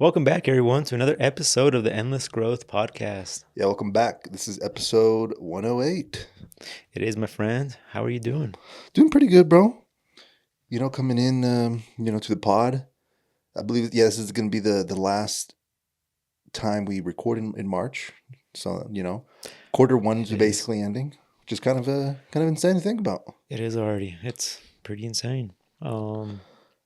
Welcome back, everyone, to another episode of the Endless Growth Podcast. Yeah, welcome back. This is episode 108. It is, my friend. How are you doing? Doing pretty good, bro. Coming in, to the pod. I believe, this is going to be the last time we record in March. So, quarter one's basically ending, which is kind of insane to think about. It is already. It's pretty insane.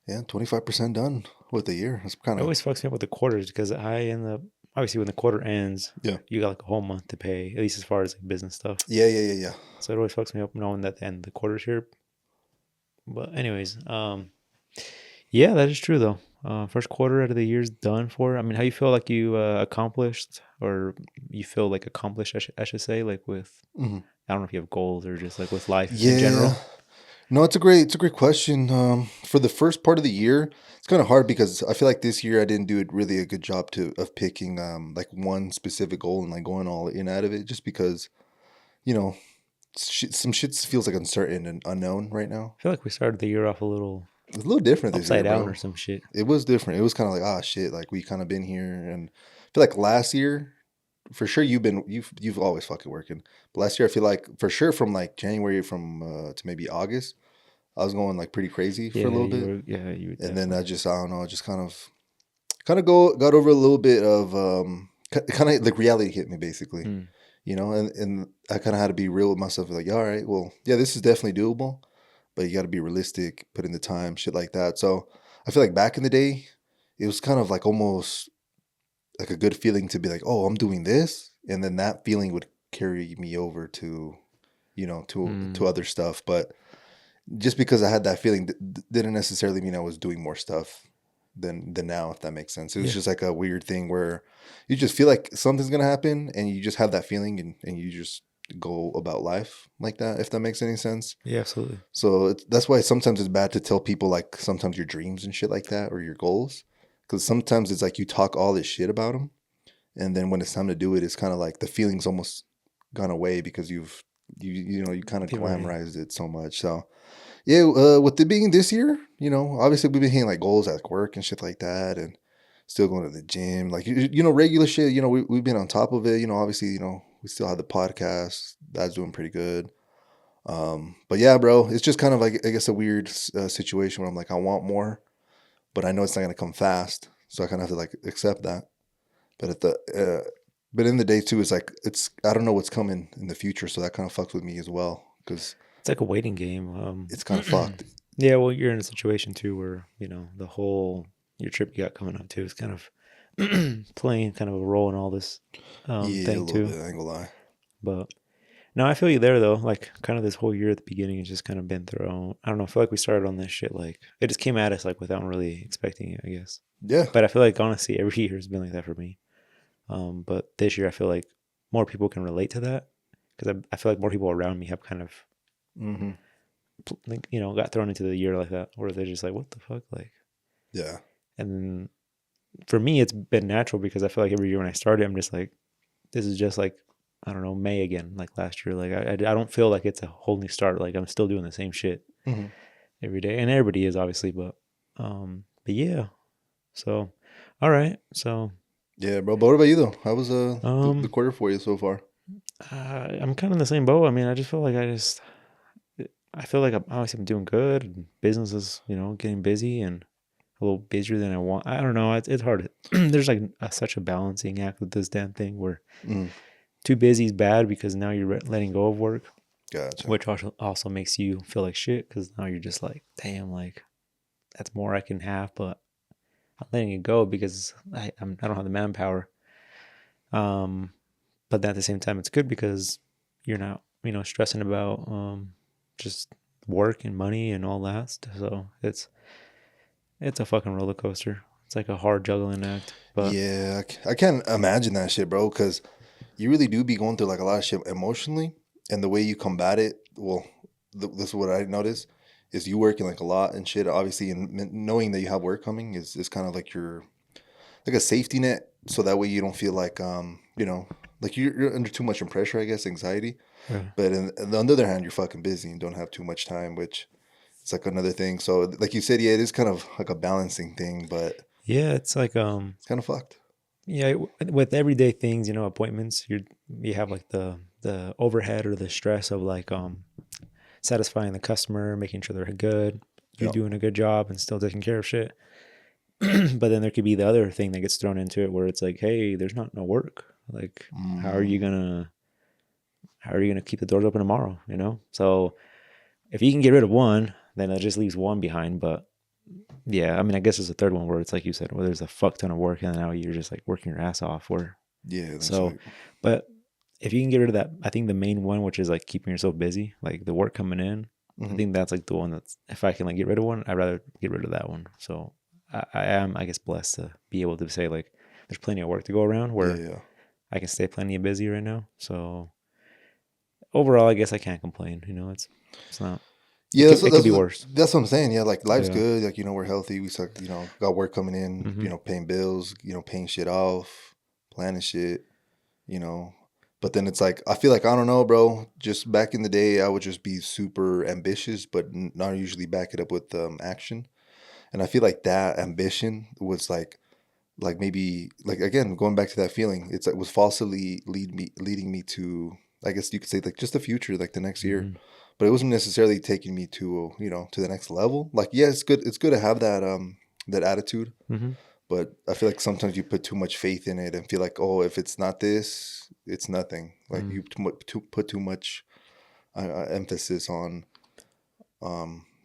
Yeah, 25% done with the year. That's kind It of always fucks me up with the quarters because I end up, obviously, when the quarter ends, Yeah. you got like a whole month to pay, at least as far as like business stuff. Yeah. So it always fucks me up knowing that the end of the quarter's here. But anyways, yeah, that is true though. First quarter out of the year's done for. I mean, how you feel like you accomplished, or you feel like accomplished, I should say, like with, Mhm. I don't know if you have goals or just like with life in general. No, it's a great question. For the first part of the year, it's kind of hard because I feel like this year I didn't do it really a good job of picking like one specific goal and like going all in out of it, just because you know some shit feels like uncertain and unknown right now. I feel like we started the year off a little It's a little different this year, upside down bro. or some shit. It was different. It was kind of like shit, like we kind of been here, and I feel like last year for sure you've always fucking working. But last year I feel like for sure from like January from to maybe August. I was going like pretty crazy for a little bit. You were And then I don't know, just kind of got over a little bit of kind of like reality hit me basically, and I kind of had to be real with myself, like, all right, well, yeah, this is definitely doable, but you got to be realistic, put in the time, shit like that. So I feel like back in the day, it was kind of like almost like a good feeling to be like, oh, I'm doing this, and then that feeling would carry me over to, to other stuff, but just because I had that feeling didn't necessarily mean I was doing more stuff than now, if that makes sense. It was just like a weird thing where you just feel like something's gonna happen and you just have that feeling and you just go about life like that, if that makes any sense. Yeah, absolutely. So that's why sometimes it's bad to tell people like sometimes your dreams and shit like that or your goals, because sometimes it's like you talk all this shit about them, and then when it's time to do it, it's kind of like the feeling's almost gone away because you kind of glamorized it so much. So yeah, with it being this year, obviously we've been hitting like goals at work and shit like that, and still going to the gym, like regular shit. We've been on top of it. Obviously, we still have the podcast that's doing pretty good. But yeah, bro, it's just kind of like I guess a weird situation where I'm like I want more, but I know it's not gonna come fast, so I kind of have to like accept that. But but in the day too, it's like I don't know what's coming in the future, so that kind of fucks with me as well because It's like a waiting game. it's kind of fucked. Yeah, well, you're in a situation too where the whole your trip you got coming up too is kind of playing kind of a role in all this thing too. Bit, I ain't gonna lie. But no, I feel you there though. Like kind of this whole year at the beginning has just kind of been thrown. I don't know. I feel like we started on this shit like it just came at us like without really expecting it, I guess. Yeah. But I feel like honestly every year has been like that for me. But this year I feel like more people can relate to that because I feel like more people around me have kind of, got thrown into the year like that, where they're just like, what the fuck? Like, yeah. And for me, it's been natural because I feel like every year when I started, I'm just like, this is just like, I don't know, May again, like last year. Like, I don't feel like it's a whole new start. Like, I'm still doing the same shit every day. And everybody is obviously, but yeah. So, all right. So, yeah, bro. But what about you though? How was the quarter for you so far? I'm kind of in the same boat. I mean, I just feel like I feel like I'm doing good. And business is, getting busy and a little busier than I want. I don't know. It's hard. There's like such a balancing act with this damn thing where too busy is bad because now you're letting go of work. Gotcha. Which also makes you feel like shit because now you're just like, damn, like that's more I can have, but I'm letting it go because I don't have the manpower. But then at the same time, it's good because you're not, stressing about just work and money and all that. So it's a fucking roller coaster. It's like a hard juggling act. But yeah, I can't imagine that shit, bro, because you really do be going through like a lot of shit emotionally, and the way you combat it, well, this is what I noticed, is you working like a lot and shit, obviously, and knowing that you have work coming is kind of like your, like a safety net, so that way you don't feel like, like you're under too much pressure, I guess, anxiety. yeah. But on the other hand, you're fucking busy and don't have too much time, which it's like another thing. So like you said, yeah, it is kind of like a balancing thing, but Yeah, it's like It's kind of fucked. yeah, with everyday things, you know, appointments, you have like the overhead or the stress of like satisfying the customer, making sure they're good, you Yeah. doing a good job and still taking care of shit. But then there could be the other thing that gets thrown into it where it's like, hey, there's not no work. Like, how are you Mm, gonna how are you gonna keep the doors open tomorrow? You know? So if you can get rid of one, then it just leaves one behind. But yeah, I mean, I guess there's a third one where it's like you said, where there's a fuck ton of work and now you're just like working your ass off. Where yeah, that's so, right. but if you can get rid of that, I think the main one, which is like keeping yourself busy, like the work coming in, I Hmm. think that's like the one that's if I can like get rid of one, I'd rather get rid of that one. So I am, I guess, blessed to be able to say like there's plenty of work to go around Yeah, where yeah. I can stay plenty of busy right now. So overall, I guess I can't complain. You know, it's not. Yeah, It could be worse. that's what I'm saying. Yeah, like life's Yeah. good. Like we're healthy. We suck. Got work coming in. Mm-hmm. Paying bills. Paying shit off, planning shit. You know, but then it's like I feel like I don't know, bro. Just back in the day, I would just be super ambitious, but not usually back it up with action. And I feel like that ambition was like maybe like again going back to that feeling. It's like was falsely leading me to I guess you could say like just the future, like the next year, Mm-hmm. but it wasn't necessarily taking me to to the next level. Like yeah, it's good to have that attitude, Mm-hmm. but I feel like sometimes you put too much faith in it and feel like oh if it's not this, it's nothing. Like Mm. you put too much emphasis on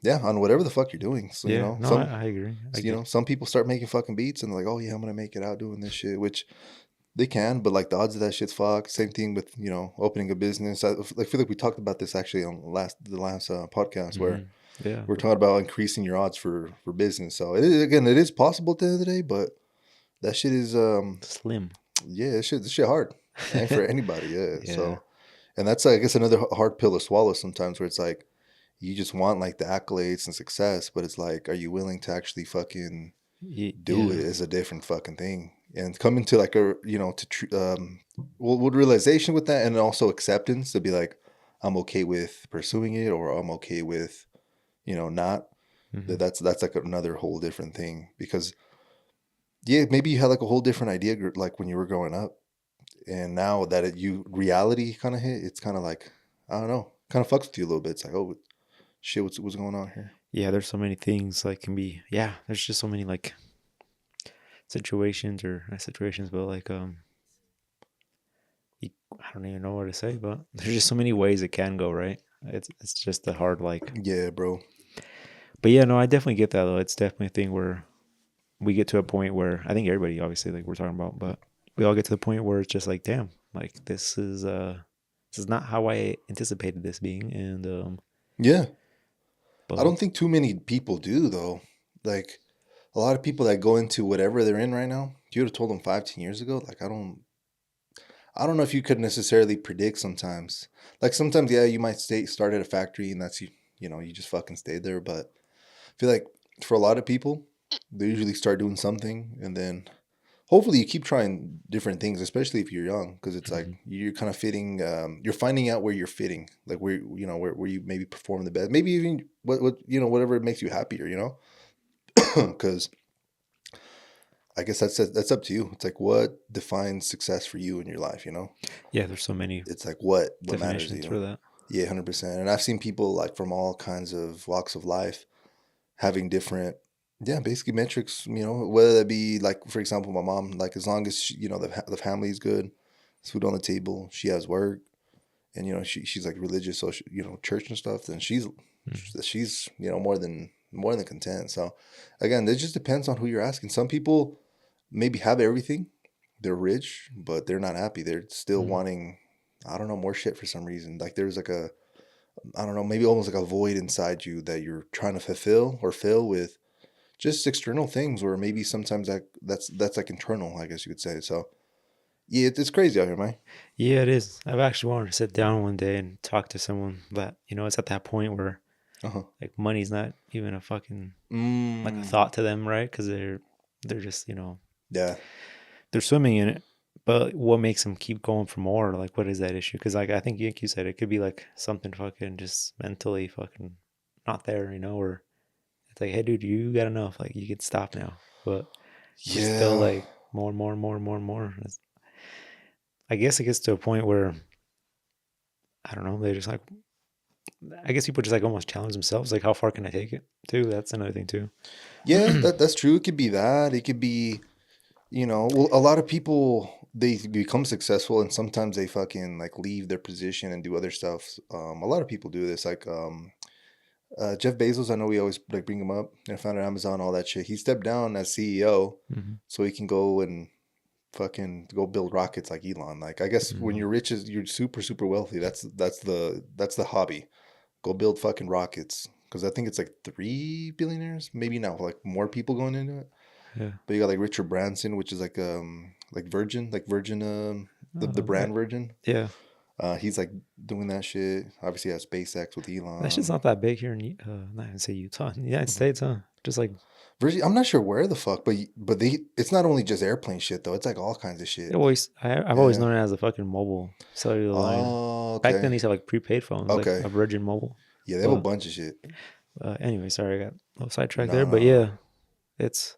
yeah on whatever the fuck you're doing. So Yeah. No, I agree. I get. some people start making fucking beats and they're like, oh yeah, I'm gonna make it out doing this shit, which they can, but like the odds of that shit's fucked. Same thing with opening a business. I feel like we talked about this actually on the last podcast where Mm-hmm. Yeah. we're talking about increasing your odds for business. So it is possible at the end of the day, but that shit is Slim. yeah, this shit hard. It ain't for anybody. Yeah. Yeah. So and that's I guess another hard pill to swallow sometimes, where it's like you just want like the accolades and success, but it's like, are you willing to actually fucking do it? Yeah. Is a different fucking thing. And coming to like a with realization with that, and also acceptance to be like, I'm okay with pursuing it, or I'm okay with not. Mm-hmm. That's like another whole different thing because yeah, maybe you had like a whole different idea like when you were growing up, and now that you reality kind of hit, it's kind of like I don't know, kind of fucks with you a little bit. It's like oh shit, what's going on here? Yeah. There's so many things like can be. Yeah. There's just so many like situations or not situations, but like I don't even know what to say, but there's just so many ways it can go, right? It's just a hard like. Yeah, bro. But yeah, no, I definitely get that though. It's definitely a thing where we get to a point where I think everybody obviously like we're talking about, but we all get to the point where it's just like, damn, like this is not how I anticipated this being, and Yeah, I but don't think too many people do though. Like a lot of people that go into whatever they're in right now, if you would have told them 5, 10 years ago, like I don't know if you could necessarily predict sometimes. Like sometimes, yeah, you might start at a factory and that's you just fucking stay there. But I feel like for a lot of people, they usually start doing something and then hopefully you keep trying different things, especially if you're young, because it's like mhm, you're kind of fitting, you're finding out where you're fitting, like where you maybe perform the best, maybe even what whatever makes you happier, because I guess that's up to you. It's like what defines success for you in your life, yeah, there's so many It's like what matters, definitions for that. Yeah, 100%. And I've seen people like from all kinds of walks of life having different, yeah, basically metrics. Whether that be like, for example, my mom, like as long as the family is good, there's food on the table, she has work, and she's like religious, so church and stuff. Then Mhm. she's more than content. So again, it just depends on who you're asking. Some people maybe have everything, they're rich, but they're not happy. They're still Mhm. wanting, I don't know, more shit for some reason. Like there's like I don't know, maybe almost like a void inside you that you're trying to fulfill or fill with just external things, or maybe sometimes that's like internal, I guess you could say. So yeah, it's crazy out here, man. Yeah, it is. I've actually wanted to sit down one day and talk to someone, but it's at that point where Uh huh. like money's not even a fucking like a Mm, thought to them, right? Because they're just yeah. they're swimming in it. But what makes them keep going for more? Like, what is that issue? Because like I think you said, it could be like something fucking just mentally fucking not there, or it's like, hey, dude, you got enough. Like, you can stop now. But We're still Yeah. like more and more and more and more and more. I guess it gets to a point where I don't know. They just like I guess people just like almost challenge themselves. Like, how far can I take it? Too. That's another thing too. Yeah, that's true. It could be that. It could be, well, a lot of people they become successful and sometimes they fucking like leave their position and do other stuff. A lot of people do this. Like Jeff Bezos, I know we always like bring him up. And founder Amazon, all that shit. He stepped down as CEO Mm-hmm. so he can go and fucking go build rockets like Elon. Like I guess when Mm-hmm. you're rich, you're super wealthy. That's the hobby. Go build fucking rockets. Because I think it's like 3 billionaires, maybe now, like more people going into it. Yeah. But you got like Richard Branson, which is like Virgin, the That, brand Virgin. yeah. He's like doing that shit. Obviously, has SpaceX with That shit's Elon. not that big here in not even say Utah, in the United Mhm. States, huh? Just like Virgin, I'm not sure where the fuck, but they it's not only just airplane shit though. It's like all kinds of it shit. always. I've always Yeah. known it as a fucking mobile cellular line. Oh, Back then, okay. these had like prepaid phones, like Okay. a Virgin Mobile. Yeah, they have a But bunch of shit. anyway, sorry, I got a little sidetracked there. No, But no. yeah, it's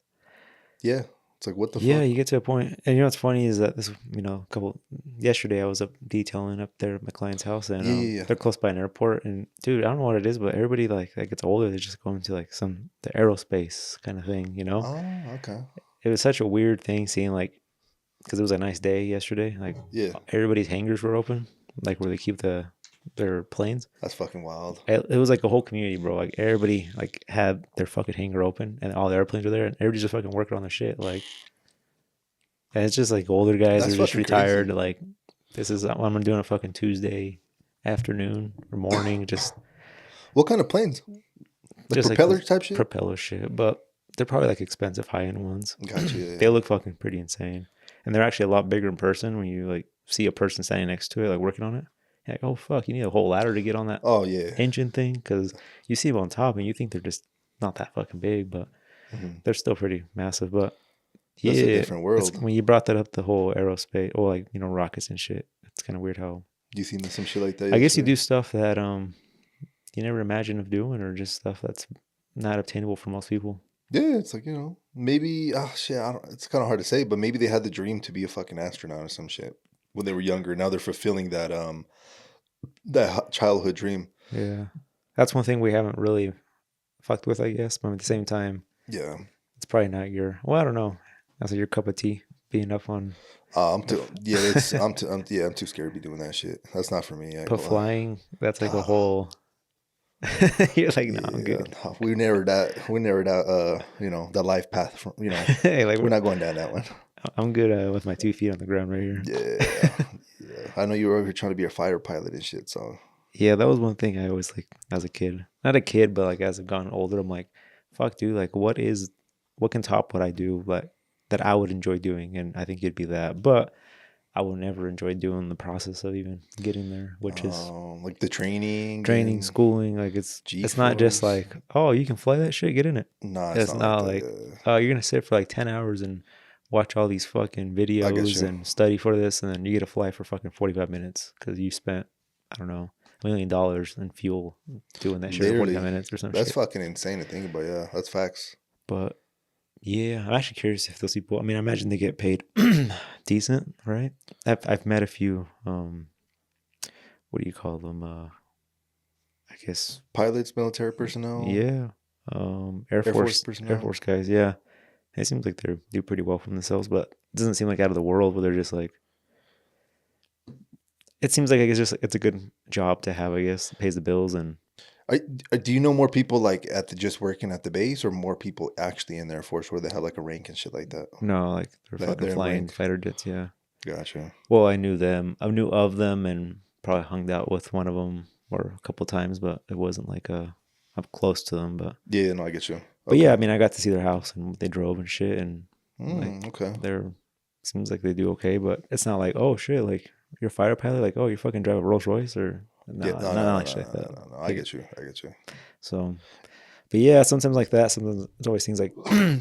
Yeah. It's like what the yeah. fuck? You get to a point, and you know what's funny is that this, a couple yesterday I was up detailing up there at my client's house, and Yeah, yeah, yeah. they're close by an airport, and dude, I don't know what it is, but everybody like that gets older, they just go into like the aerospace kind of thing, you know. Oh, okay. It was such a weird thing seeing like because it was a nice day yesterday. Like Yeah. everybody's hangars were open, like where they keep their planes. That's fucking wild. It was like a whole community, bro. Like everybody like had their fucking hangar open, and all the airplanes were there, and everybody's just fucking working on their shit. Like, and it's just like older guys who That's are just fucking crazy. retired. Like, this is what I'm doing a fucking Tuesday afternoon or morning, What kind of planes? Like just like propeller this type shit? propeller shit. But they're probably like expensive high end ones. Gotcha. They Yeah. look fucking pretty insane, and they're actually a lot bigger in person when you like see a person standing next to it, like working on it. You're like, oh fuck, you need a whole ladder to get on that Oh yeah. engine thing because you see them on top and you think they're just not that fucking big, but Hmm. they're still pretty massive. But That's a yeah, different it's world. when you brought that up, the whole aerospace or like rockets and shit. It's kind of weird how You seen some shit like that I guess you yesterday? do stuff that you never imagine of doing, or just stuff that's not obtainable for most people. Yeah, it's like maybe shit. I don't, it's kind of hard to say, but maybe they had the dream to be a fucking astronaut or some shit when they were younger. Now they're fulfilling that childhood dream. Yeah, that's one thing we haven't really fucked with, I guess. But at the same time, Yeah. it's probably not your. Well, I don't know. That's like your cup of tea. Being up on I'm too. Yeah, it's. I'm too scared to be doing that shit. That's not for me. I ain't but gonna lie. flying. That's like a Nah. whole. You're like, no, I'm Yeah, good. no, we narrowed that. We narrowed out. The life path. From, Hey, like we're not going down that one. I'm good with my 2 feet on the ground right here. Yeah, yeah. I know you were over here trying to be a fighter pilot and shit. So Yeah, that was one thing I always like as a kid. Not a kid, but like as I've gotten older, I'm like, fuck, dude. Like, what can top what I do, like that I would enjoy doing, and I think it'd be that. But I will never enjoy doing the process of even getting there, which is like the training training, and schooling. Like it's not just G-force. like, oh, you can fly that shit, get in it. Nah, it's It's not like not that. like, Yeah, oh, you're gonna sit for like 10 hours and watch all these fucking I get videos you. and study for this, and then you get to fly for fucking 45 minutes because you spent, I don't know, $1 million in fuel doing that shit for 45 Literally, minutes or some that's shit. fucking insane to think about. Yeah, that's facts. But yeah, I'm actually curious if those people. I mean, I imagine they get paid decent, right? I've met a few. What do you call them? I guess Pilots, military personnel, yeah. Air Air Force Force, Air personnel. Force guys. Yeah, it seems like they do pretty well for themselves, but it doesn't seem like out of the world where they're just like. It seems like I guess it's a good job to have. I guess it pays the bills and Do you know more people like just working at the base, or more people actually in the Air Force where they have like a rank and shit like that? no, like they're That fucking they're in flying rank. fighter jets. Yeah. Gotcha. Well, I knew them. I knew of them and probably hung out with one of them or a couple times, but it wasn't like I'm close to them. Yeah, no, I get you. But yeah, I Okay. mean, I got to see their house and what they drove and shit, and like Okay. they're seems like they do okay, but it's not like oh shit, like you're a fighter pilot, like oh you fucking drive a Rolls Royce or no, Yeah, no, no, not no, like no, shit like no, that. no, no. I Like get you. I get you. so, but yeah, sometimes like that. Sometimes it's always things like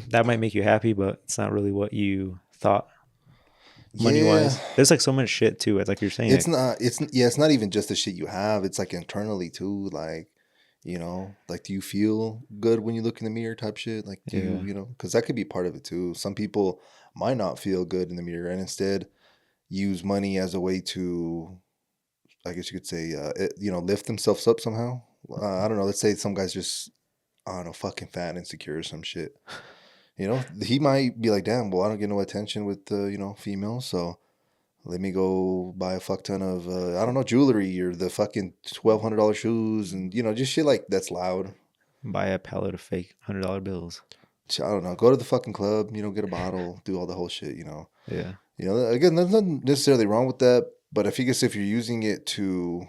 that might make you happy, but it's not really what you thought money Yeah, wise. There's like so much shit too. It's like you're saying, it's like not. It's not even just the shit you have. It's like internally too. Like, You know, like, do you feel good when you look in the mirror type shit? Like, do Yeah. you know, because that could be part of it too. Some people might not feel good in the mirror and instead use money as a way to, I guess you could say, lift themselves up somehow. I don't know. Let's say some guy's just, I don't know, fucking fat and insecure or some shit. You know, he might be like, damn, well, I don't get no attention with, females. So let me go buy a fuck ton of, I don't know, jewelry or the fucking $1,200 shoes and, just shit like that's loud. Buy a pallet of fake $100 bills. I don't know. Go to the fucking club, get a bottle, do all the whole shit, Yeah. Again, there's nothing necessarily wrong with that. But if you're using it to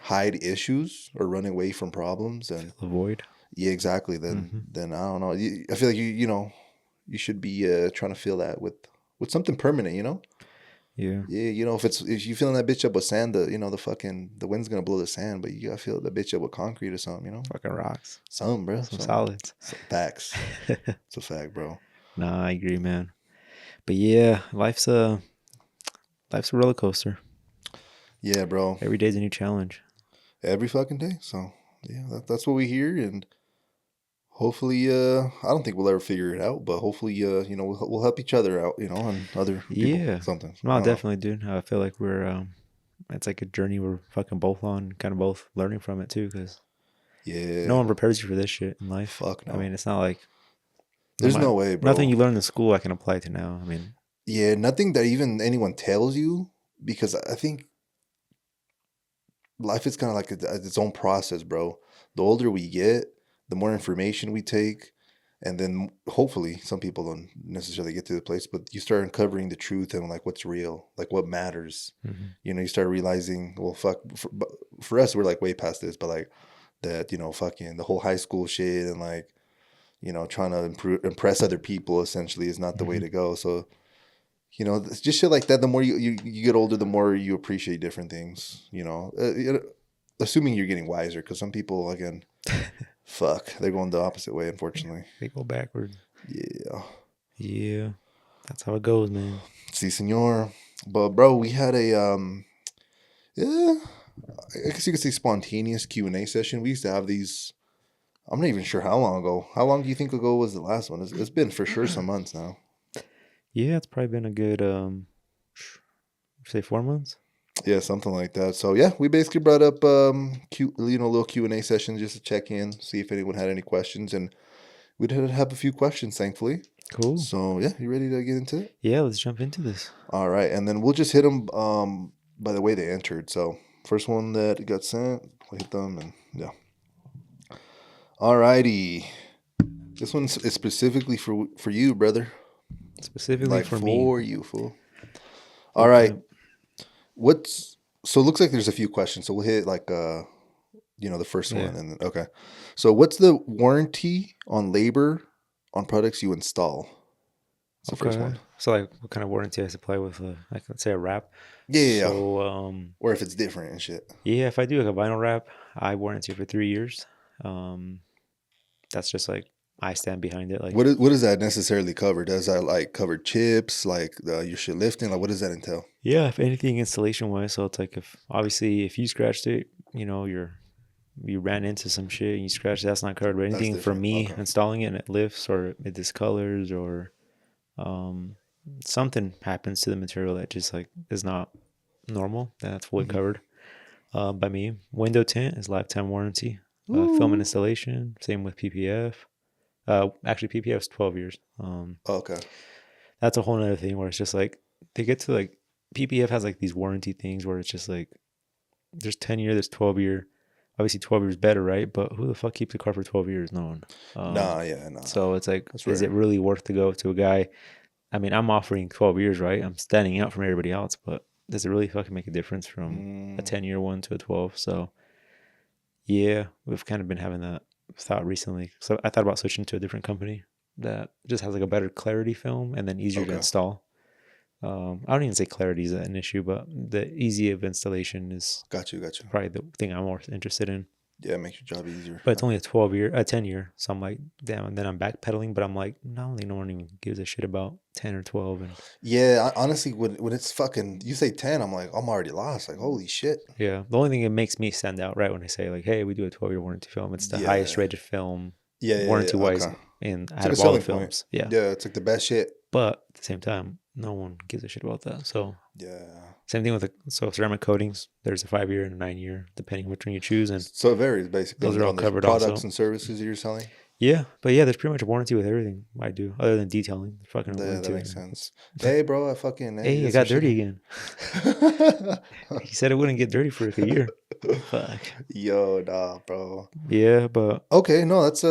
hide issues or run away from problems, then Avoid. yeah, exactly. Mm-hmm. Then I don't know. I feel like you should be trying to fill that with something permanent. Yeah. Yeah, if you filling that bitch up with sand, the wind's gonna blow the sand, but you gotta fill that bitch up with concrete or something. Fucking rocks. Something, bro. Some Something. solids. Facts. It's a fact, bro. Nah, I agree, man. But yeah, life's a roller coaster. Yeah, bro. Every day's a new challenge. Every fucking day. So yeah, that's what we hear, and hopefully, I don't think we'll ever figure it out, but hopefully, we'll help each other out, and other people Yeah. something. No, I don't know. definitely, dude. I feel like we're it's like a journey we're fucking both on, kind of both learning from it too, because Yeah. no one prepares you for this shit in life. Fuck no. I mean, it's not like There's no way, bro. nothing you learn in school I can apply to now. I mean, Yeah, nothing that even anyone tells you, because I think life is kind of like its own process, bro. The older we get, the more information we take, and then hopefully some people don't necessarily get to the place, but you start uncovering the truth and like what's real, like what matters. mm-hmm. You start realizing, well, fuck. For us, we're like way past this, but like that, fucking the whole high school shit and like, trying to impress other people essentially is not the way Mm-hmm. to go. So it's just shit like that. The more you get older, the more you appreciate different things. Assuming you're getting wiser, because some people, again, fuck, they're going the opposite way. Unfortunately, They go backward. yeah, Yeah, that's how it goes, man. si senor. But bro, we had a yeah, I guess you could say spontaneous Q&A session. We used to have these. I'm not even sure how long ago. How long do you think ago was the last one? It's been for sure some months now. Yeah, it's probably been a good say 4 months. Yeah, something like that. So yeah, we basically brought up little Q&A sessions just to check in, see if anyone had any questions, and we did have a few questions, thankfully. Cool. So yeah, you ready to get into it? Yeah, let's jump into this. All right, and then we'll just hit them by the way they entered. So first one that got sent, we'll hit them, and yeah. All righty, this one is specifically for you, brother. Specifically Like for me. For you, fool. All right. So it looks like there's a few questions. So we'll hit like the first one, and then okay. So what's the warranty on labor on products you install? That's the first one. So like, what kind of warranty I supply with like, let's say a wrap? Yeah. So or if it's different and shit. Yeah, if I do like a vinyl wrap, I warranty for 3 years. That's just like I stand behind it. Like, what does that necessarily cover? Does that like cover chips, like your shit lifting? Like, what does that entail? Yeah, if anything installation wise. So it's like, if you scratched it, you ran into some shit and you scratched it, that's not covered. But anything for me installing it and it lifts or it discolors or something happens to the material that just like is not normal, then that's fully covered by me. Window tint is lifetime warranty. Film and installation, same with PPF. Actually, PPF is 12 years. Okay. That's a whole nother thing where it's just like they get to like PPF has like these warranty things where it's just like there's 10 year, there's 12 year. Obviously, 12 years better, right? But who the fuck keeps a car for 12 years? No one. Nah. So it's like, is it really worth to go to a guy? I mean, I'm offering 12 years, right? I'm standing out from everybody else, but does it really fucking make a difference from a 10-year one to a 12? So yeah, we've kind of been having that thought recently. So I thought about switching to a different company that just has like a better clarity film and then easier to install. I don't even say clarity is an issue, but the easy of installation is got you. Probably the thing I'm more interested in. Yeah, it makes your job easier. But it's only a 10 year. So I'm like, damn. And then I'm backpedaling, but I'm like, not only no one even gives a shit about 10 or 12. And Yeah, honestly, when it's fucking, you say 10, I'm like, I'm already lost. Like, holy shit. yeah, the only thing that makes me stand out, right, when I say like, hey, we do a 12-year warranty film, it's the highest Yeah. rated film Yeah. warranty wise Okay. in It's out like a of all the selling point. films. Yeah. Yeah, it's like the best shit. But at the same time, no one gives a shit about that. So Yeah. same thing with ceramic coatings. There's a 5-year and a 9-year, depending which one you choose, and So it varies basically those are all on the covered products also. and services you're selling. Yeah, but yeah, there's pretty much a warranty with everything I do, other than detailing. Fucking Yeah, alluding that to makes it. sense. Hey, bro, I fucking, hey, Hey, I get some got shit dirty here. again. He said it wouldn't get dirty for like a year. Fuck. Yo, nah, bro. Yeah, but Okay, no, that's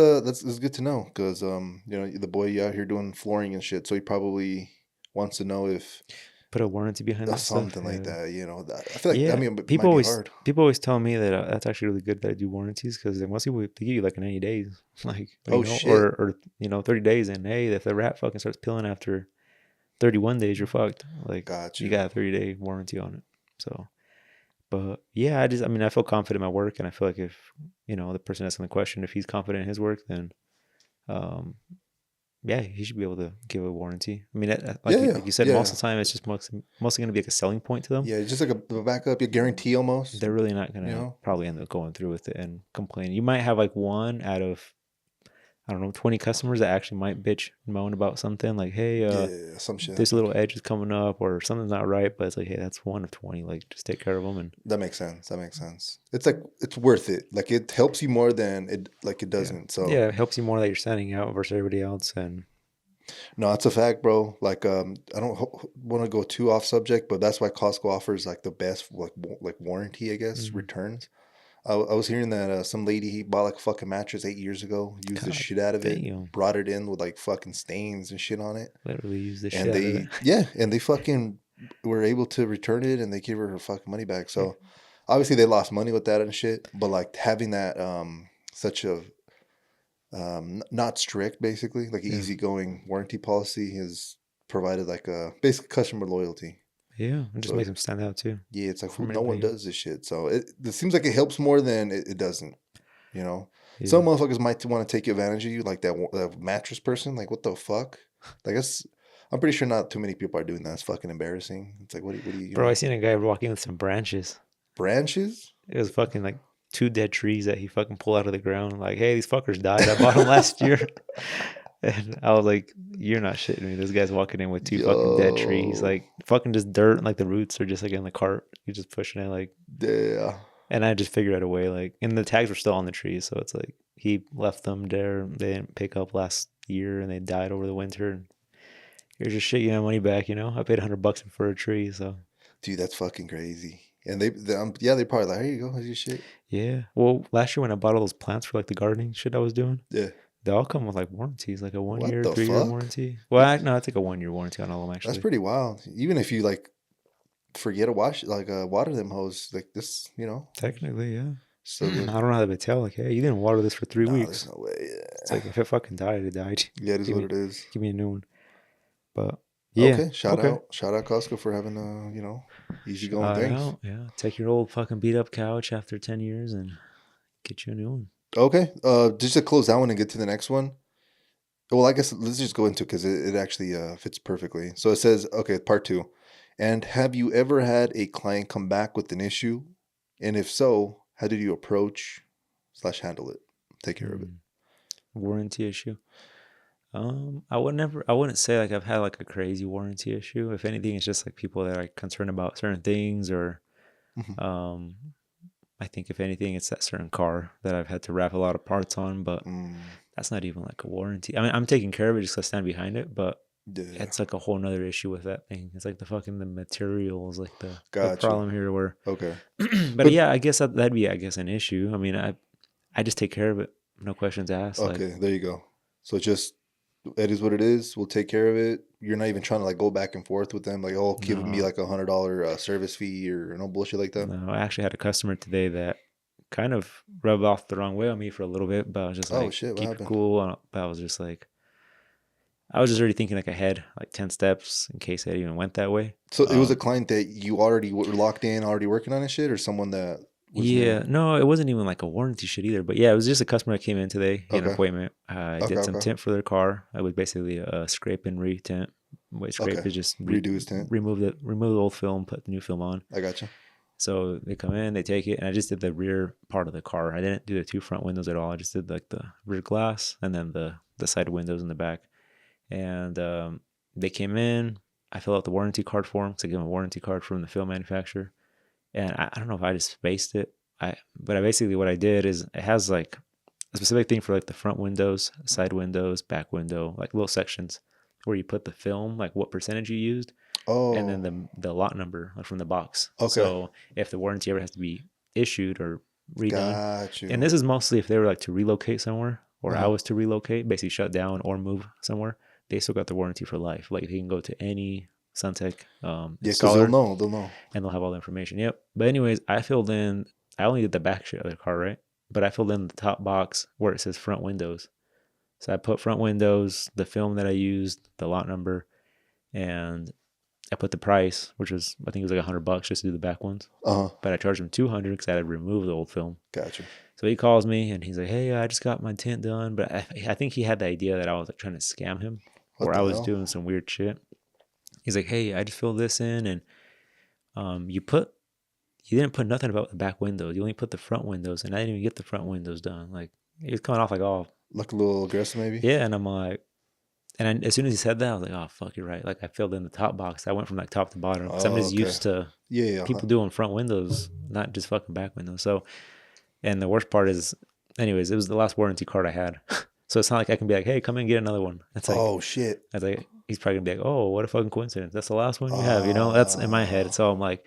good to know because you know, the boy out here doing flooring and shit, so he probably wants to know if put a warranty behind that stuff. something like Yeah. that. You know, I feel like I Yeah, mean, it might be hard. people always tell me that that's actually really good that I do warranties because most people they give you like 90 days, like Oh shit, or 30 days, and hey, if the rat fucking starts peeling after 31 days, you're fucked. Like got you you. got a 30-day warranty on it. So, but yeah, I mean, I feel confident in my work, and I feel like if the person asking the question, if he's confident in his work, then um, yeah, he should be able to give a warranty. I mean, Yeah, yeah, like you said, most yeah, of the time it's just mostly going to be like a selling point to them. yeah. Just like a backup, you guarantee almost. They're really not You gonna know. probably end up going through with it and complaining. You might have like one out of, I don't know, 20 customers that actually might bitch and moan about something like, hey, Yeah, some shit this happened. little edge is coming up or something's not right. But it's like, hey, that's one of 20. Like, just take care of them. And That makes sense. That makes sense. It's like it's worth it. Like it helps you more than it yeah, doesn't. So yeah, it helps you more that you're standing out versus everybody else. And no, it's a fact, bro. Like I don't want to go too off subject, but that's why Costco offers like the best like warranty, I guess, mm, returns. I was hearing that some lady he bought like a fucking mattress 8 years ago, used the God shit out of it, damn, brought it in with like fucking stains and shit on it, literally use the and shit out of it. they fucking were able to return it and they gave her fucking money back. So obviously they lost money with that and shit, but like having that such a not strict, basically like an Yeah, easygoing warranty policy has provided like a basic customer loyalty. yeah, it just So makes them stand out too yeah, it's like who from no one everybody. does this shit. So it seems like it helps more than it doesn't. You know, Yeah, some motherfuckers might want to take advantage of you, like that mattress person. Like what the fuck? Like that's. I'm pretty sure not too many people are doing that. It's fucking embarrassing. It's like what do you bro, I seen a guy walking with some branches. branches? It was fucking like two dead trees that he fucking pulled out of the ground. Like, hey, these fuckers died. I bought them last year. And I was like, you're not shitting me. This guy's walking in with two fucking dead trees. Yo, Like, fucking just dirt. Like, the roots are just like in the cart. You're just pushing it. Like, yeah. and I just figured out a way. Like, and the tags were still on the trees. So it's like he left them there. They didn't pick up last year and they died over the winter. And here's your shit. You know, money back. You know, I paid $100 for a tree. So, Dude, that's fucking crazy. And they probably like, here you go, here's your shit. yeah. Well, last year when I bought all those plants for like the gardening shit I was doing, Yeah. they all come with like warranties, like a one What year, the 3 year fuck? warranty. Well, no, I take a 1 year warranty on all of them That's actually. pretty wild. Even if you like forget to water them hose, like this, Technically, yeah. so I good. don't know how to tell. Like, hey, you didn't water this for three Nah, there's weeks. no way. It's Yeah, like if it fucking died, it died. yeah, it is give what me, it is. give me a new one. But yeah, Okay, okay. shout out Costco for having easygoing Shout things. out, yeah. Take your old fucking beat up couch after 10 years and get you a new one. Okay, just to close that one and get to the next one. Well, I guess let's just go into it because it actually fits perfectly. So it says, okay, part two. And have you ever had a client come back with an issue? And if so, how did you approach / handle it? Take care of it. Warranty issue. I wouldn't say like I've had like a crazy warranty issue. If anything, it's just like people that are like, concerned about certain things or Mhm. um I think if anything, it's that certain car that I've had to wrap a lot of parts on, but Mm, that's not even like a warranty. I mean, I'm taking care of it just 'cause I stand behind it, but yeah, it's like a whole nother issue with that thing. It's like the materials, like the got you. problem here where, Okay, but but yeah, I guess that'd be, I guess, an issue. I mean, I just take care of it. No questions asked. Like, okay, there you go. So just it is what it is. We'll take care of it. You're not even trying to like go back and forth with them, like oh, give me no, like $100 service fee or no bullshit like that. no, I actually had a customer today that kind of rubbed off the wrong way on me for a little bit, but I was just Oh like, shit, what keep it happened? cool. But I was just like, I was just already thinking like ahead, like 10 steps in case it even went that way. So it was a client that you already were locked in, already working on his shit, or someone that Was Yeah, more no, it wasn't even like a warranty shit either. But yeah, it was just a customer that came in today. He had an okay, appointment. I okay, did some okay, tint for their car. I was basically a scrape and re-tint. What scrape okay. is just Redo his tent. remove the old film, put the new film on. I got you. So they come in, they take it, and I just did the rear part of the car. I didn't do the two front windows at all. I just did like the rear glass and then the side windows in the back. And they came in. I filled out the warranty card for them because I gave them a warranty card from the film manufacturer. And I don't know if I just spaced it. But I basically what I did is it has like a specific thing for like the front windows, side windows, back window, like little sections where you put the film, like what percentage you used, and then Oh, the lot number like from the box. okay. So if the warranty ever has to be issued or redone, Got and you. this is mostly if they were like to relocate somewhere or I Uh-huh. was to relocate, basically shut down or move somewhere, they still got the warranty for life. Like they can go to any Suntech Yeah, because they'll installer know. They'll know. and they'll have all the information. Yep. But anyways, I only did the back shit of the car, right? But I filled in the top box where it says front windows. So I put front windows, the film that I used, the lot number, and I put the price, which was I think it was like $100 just to do the back ones. Uh-huh. But I charged him 200 because I had to remove the old film. Got you. So he calls me and he's like, "Hey, I just got my tint done," but I think he had the idea that I was like trying to scam him What or I the was hell? doing some weird shit. He's like, "Hey, I just filled this in and you didn't put nothing about the back windows. You only put the front windows, and I didn't even get the front windows done." Like he was coming off like, "Oh, Look a little aggressive, maybe. yeah," and I'm like, as soon as he said that, I was like, "Oh, fuck, you're right." Like I filled in the top box. I went from like top to bottom because I'm Oh, just okay. used to Yeah, yeah. Uh-huh. people doing front windows, not just fucking back windows. So, and the worst part is, anyways, it was the last warranty card I had. So it's not like I can be like, "Hey, come and get another one." Oh shit. It's like he's probably gonna be like, "Oh, what a fucking coincidence. That's the last one you have." You know, that's in my head. Uh, So I'm like,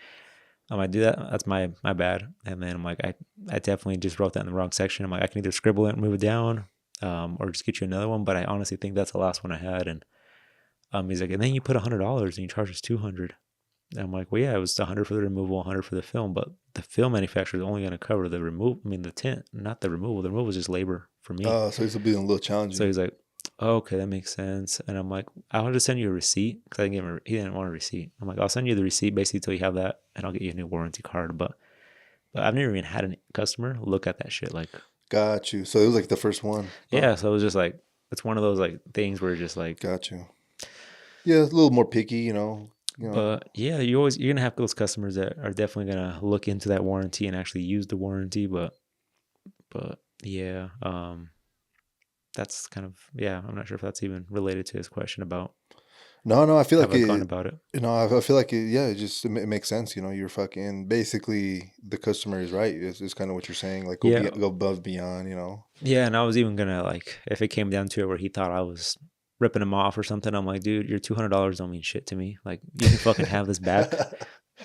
I might do that. That's my bad. And then I'm like, I definitely just wrote that in the wrong section. I'm like, I can either scribble it and move it down, or just get you another one. But I honestly think that's the last one I had. And he's like, and then you put $100 and you charge us 200. And I'm like, well, yeah, it was 100 for the removal, 100 for the film, but the film manufacturer is only going to cover the remove. I mean, the tint, not the removal. The removal is just labor for me. so it's being a little So challenging. he's like, oh, okay, that makes sense. And I'm like, I'll just send you a receipt because I didn't give him. He didn't want a receipt. I'm like, I'll send you the receipt basically till you have that, and I'll get you a new warranty card. But I've never even had a customer look at that shit. Like, Got you. So it was like the first one. Huh? yeah. So it was just like it's one of those like things where just like, Got you. Yeah, it's a little more picky, you know. You know. but yeah, you're gonna have those customers that are definitely gonna look into that warranty and actually use the warranty. But yeah, that's kind of yeah. I'm not sure if that's even related to his question about No, no, I feel have like I gone it. about it. You know, I feel like it. Yeah, it makes sense. You know, you're fucking basically the customer is right. Is kind of what you're saying. Like Yeah, go above beyond. You know. yeah, and I was even gonna like if it came down to it where he thought I was ripping him off or something, I'm like, dude, your $200 don't mean shit to me. Like you can fucking have this back.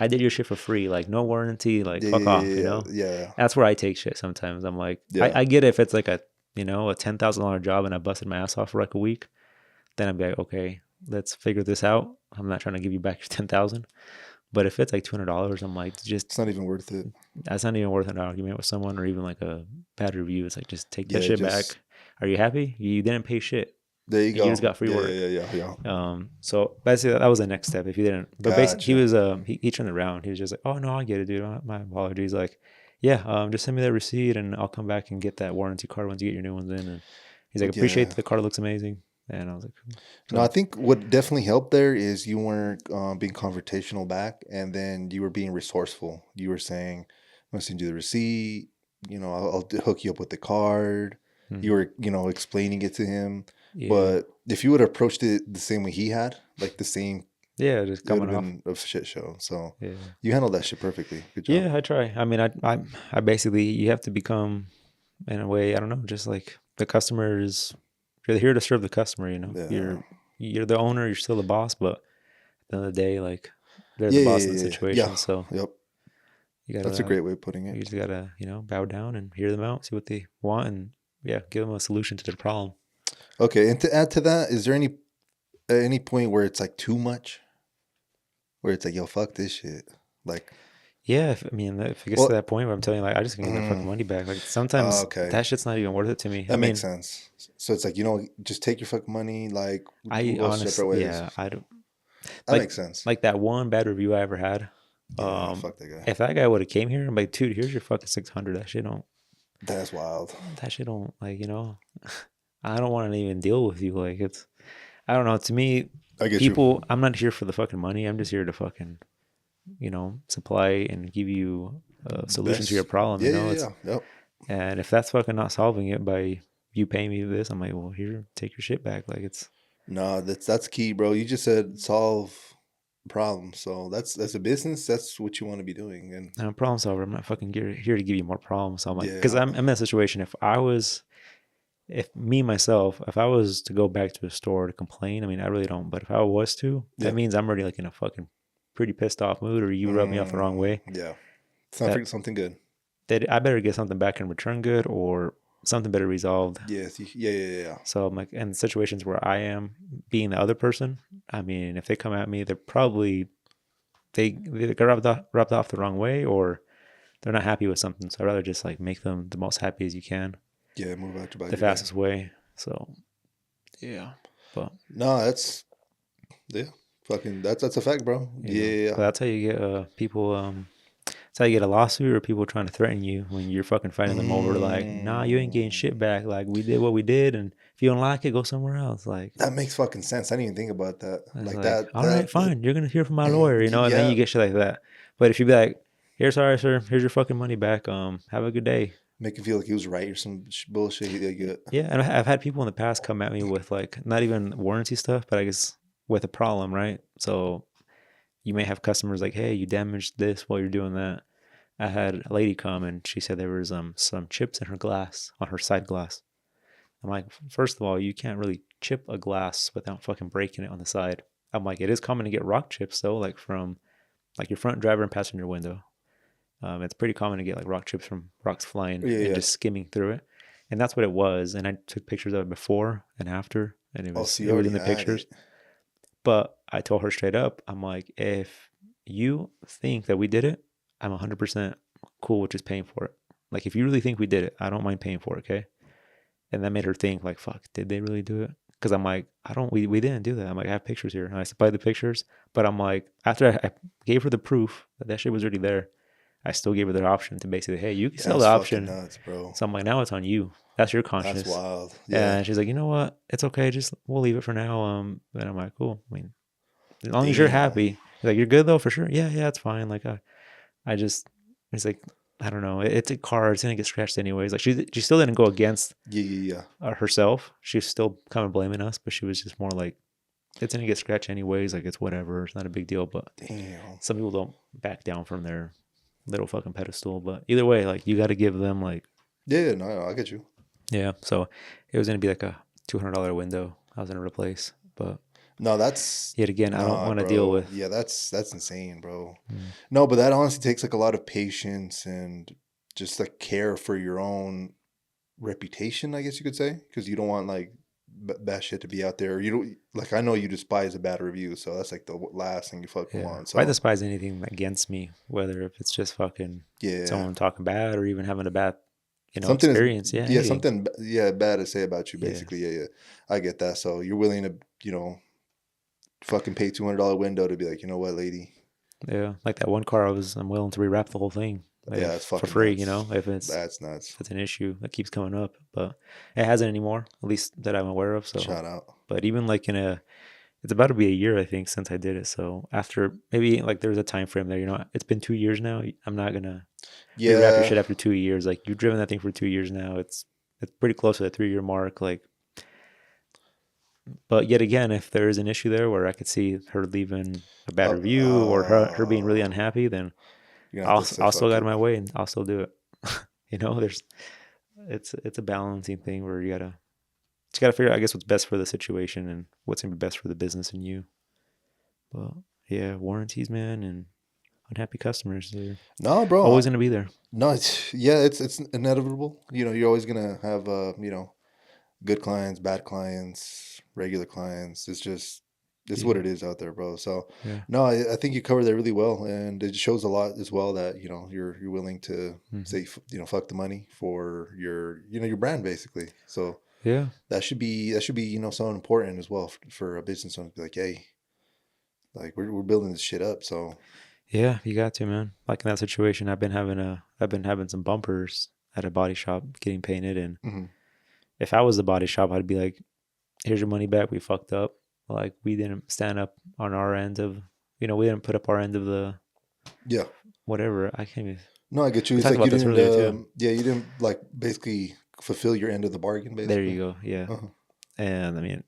I did your shit for free, like no warranty, like Yeah, fuck yeah, off, you yeah, know? yeah, yeah, That's where I take shit sometimes. I'm like, yeah. I get it if it's like a a $10,000 job and I busted my ass off for like a week, then I'd be like, okay, let's figure this out. I'm not trying to give you back your 10,000. But if it's like $200, I'm like, just It's not even worth it. that's not even worth an argument with someone or even like a bad review. It's like just take that Yeah, shit just back. Are you happy? You didn't pay shit. there you You just go. got free Yeah, work. yeah, yeah, yeah, yeah. So basically that was the next step. If you didn't, but basically he Gotcha. was he turned around. He was just like, "Oh no, I get it, dude. My apologies." Like, yeah, just send me that receipt and I'll come back and get that warranty card once you get your new ones in. And he's like, "Appreciate Yeah. that the card looks amazing." And I was like, "Cool." No, I So think what definitely helped there is you weren't being confrontational back, and then you were being resourceful. You were saying, "I'm gonna send you the receipt. You know, I'll hook you up with the card." You mhm. were, you know, explaining it to him. Yeah, But if you would have approached it the same way he had, like the same, yeah, just it would coming have off. been a shit show. So Yeah, you handled that shit perfectly. Good job. yeah, I try. I mean, I basically you have to become in a way. I don't know, just like the customer is. You're here to serve the customer. Yeah. You're the owner. You're still the boss, but at the end of the day, like they're the Yeah, yeah, boss in the yeah, yeah. Yeah. situation. So Yep. you That's a gotta great way of putting it. you just gotta bow down and hear them out, see what they want, and yeah, give them a solution to their problem. Okay, and to add to that, is there any point where it's like too much, where it's like, yo, fuck this shit, like, Yeah, I mean, if it gets to well, that point where I'm telling you, like, I just can get my fucking mm, money back. Like sometimes okay, that shit's not even worth it to me. I that makes mean, sense. So it's like, you know, just take your fucking money, like, we'll I go separate honestly, ways. yeah, I don't That like makes sense. like that one bad review I ever had. Yeah, fuck that guy. If that guy would have came here, I'm like, dude, here's your fucking 600. That's wild. That shit don't like, I don't want to even deal with you. Like it's, I don't know. To me, I get you. people, I'm not here for the fucking money. I'm just here to fucking, supply and give you a solution to your Best. problem. Yeah, yeah, It's, yeah. Yep. and if that's fucking not solving it by you paying me this, I'm like, well, here, take your shit back. Like it's, No, that's key, bro. You just said solve problems, so that's a business. That's what you want to be doing, and I'm a problem solver. I'm not fucking here to give you more problems. So I'm like, because yeah, I'm in that situation. If me myself, if I was to go back to a store to complain, I mean, I really don't. But if I was to, yeah, that means I'm already like in a fucking pretty pissed off mood, or you rub me off the wrong way. yeah. It's not That something good. that I better get something back in return good, or something better resolved. Yes, yeah, yeah, yeah. So I'm like, in situations where I am being the other person, I mean, if they come at me, they're probably they got rubbed off the wrong way, or they're not happy with something. So I'd rather just like make them the most happy as you can, Yeah, move out to buy the your day. fastest way. So yeah, but No, that's yeah, fucking that's a fact, bro. Yeah, yeah, but that's how you get people. That's how you get a lawsuit or people trying to threaten you when you're fucking yeah. fighting them over. Like, nah, you ain't getting shit back. Like, we did what we did, and if you don't like it, go somewhere else. Like, That makes fucking sense. I didn't even think about that. it's Like like, that. all right, That. fine, you're gonna hear from my lawyer, and then Yeah, you get shit like that. But if you be like, here's sorry, sir, here's your fucking money back. Have a good day. make you feel like he was right or some bullshit. Like, Yeah, and I've had people in the past come at me with like not even warranty stuff, but I guess with a problem, right? So you may have customers like, hey, you damaged this while you're doing that. I had a lady come and she said there was some chips in her glass on her side glass. I'm like, first of all, you can't really chip a glass without fucking breaking it on the side. I'm like, it is common to get rock chips though, like from like your front driver and passenger window. It's pretty common to get like rock chips from rocks flying yeah, and yeah. just skimming through it. And that's what it was. And I took pictures of it before and after, and Oh, so it you was already in the had pictures. it. But I told her straight up, I'm like, if you think that we did it, I'm 100% cool with just paying for it. Like, if you really think we did it, I don't mind paying for it, okay? And that made her think, like, fuck, did they really do it? Because I'm like, we didn't do that. I'm like, I have pictures here. And I supplied the pictures. But I'm like, after I gave her the proof that shit was already there, I still gave her the option to basically, hey, you can sell That's the fucking option. nuts, bro. So I'm like, now it's on you. That's your That's conscience. wild. Yeah. And she's like, you know what? It's okay. Just we'll leave it for now. And I'm like, cool. I mean, as long as you're Damn. happy. He's like, you're good though, for sure. Yeah, yeah, it's fine. Like, I just, it's like, I don't know. It's a car. It's gonna get scratched anyways. Like she still didn't go against Yeah, yeah, yeah. herself. She was still kind of blaming us, but she was just more like, it's gonna get scratched anyways. Like it's whatever. It's not a big deal. But Damn. some people don't back down from their little fucking pedestal. But either way, like you got to give them like, Yeah, no, I get you. yeah. So it was gonna be like a $200 window I was gonna replace, but No, that's yet again, I don't nah, want to deal bro. with. Yeah, that's insane, bro. Mm, No, but that honestly takes like a lot of patience and just like care for your own reputation, I guess you could say, because you don't want like bad shit to be out there. You don't like. I know you despise a bad review, so that's like the last thing you fucking yeah. want. I So despise anything against me, whether if it's just fucking yeah, someone talking bad or even having a bad, something is experience. Yeah, yeah anything. something bad to say about you, Yeah, basically. Yeah, yeah, I get that. So you're willing to fucking pay $200 window to be like, you know what, lady? yeah. Like that one car, I'm willing to rewrap the whole thing, like Yeah, it's for fucking free. nuts. If That's nuts. it's an issue that keeps coming up, but it hasn't anymore, at least that I'm aware of. So, Shout out. but even like it's about to be a year, I think, since I did it. So after maybe like there's a time frame there, it's been 2 years now. I'm not gonna rewrap your Yeah. shit after 2 years. Like you've driven that thing for 2 years now. It's pretty close to the 3 year mark. Like, but yet again, if there is an issue there where I could see her leaving a bad Uh, review or her being really uh, unhappy, then you're gonna have to say I'll still fuck get out it. of my way and I'll still do it. There's it's a balancing thing where you gotta figure out, I guess, what's best for the situation and what's gonna be best for the business and you. But yeah, warranties, man, and unhappy customers, they're No, bro. always gonna be there. No, it's inevitable. You're always gonna have good clients, bad clients, regular clients. It's what Yeah, it is out there, bro. So yeah. no, I think you covered that really well, and it shows a lot as well that you're willing to Hmm. say fuck the money for your brand basically. So Yeah, that should be so important as well for a business owner to be like, hey, like we're building this shit up. So Yeah, you got to, man. Like in that situation, I've been having some bumpers at a body shop getting painted, and Hmm. if I was the body shop, I'd be like, "Here's your money back. We fucked up. Like we didn't stand up on our end of, we didn't put up our end of the Yeah. whatever. I can't even. No, I get you. We It's talked like you about this didn't, earlier too. yeah, you didn't like basically fulfill your end of the bargain, There you basically. go. Yeah, Uh-huh. and I mean,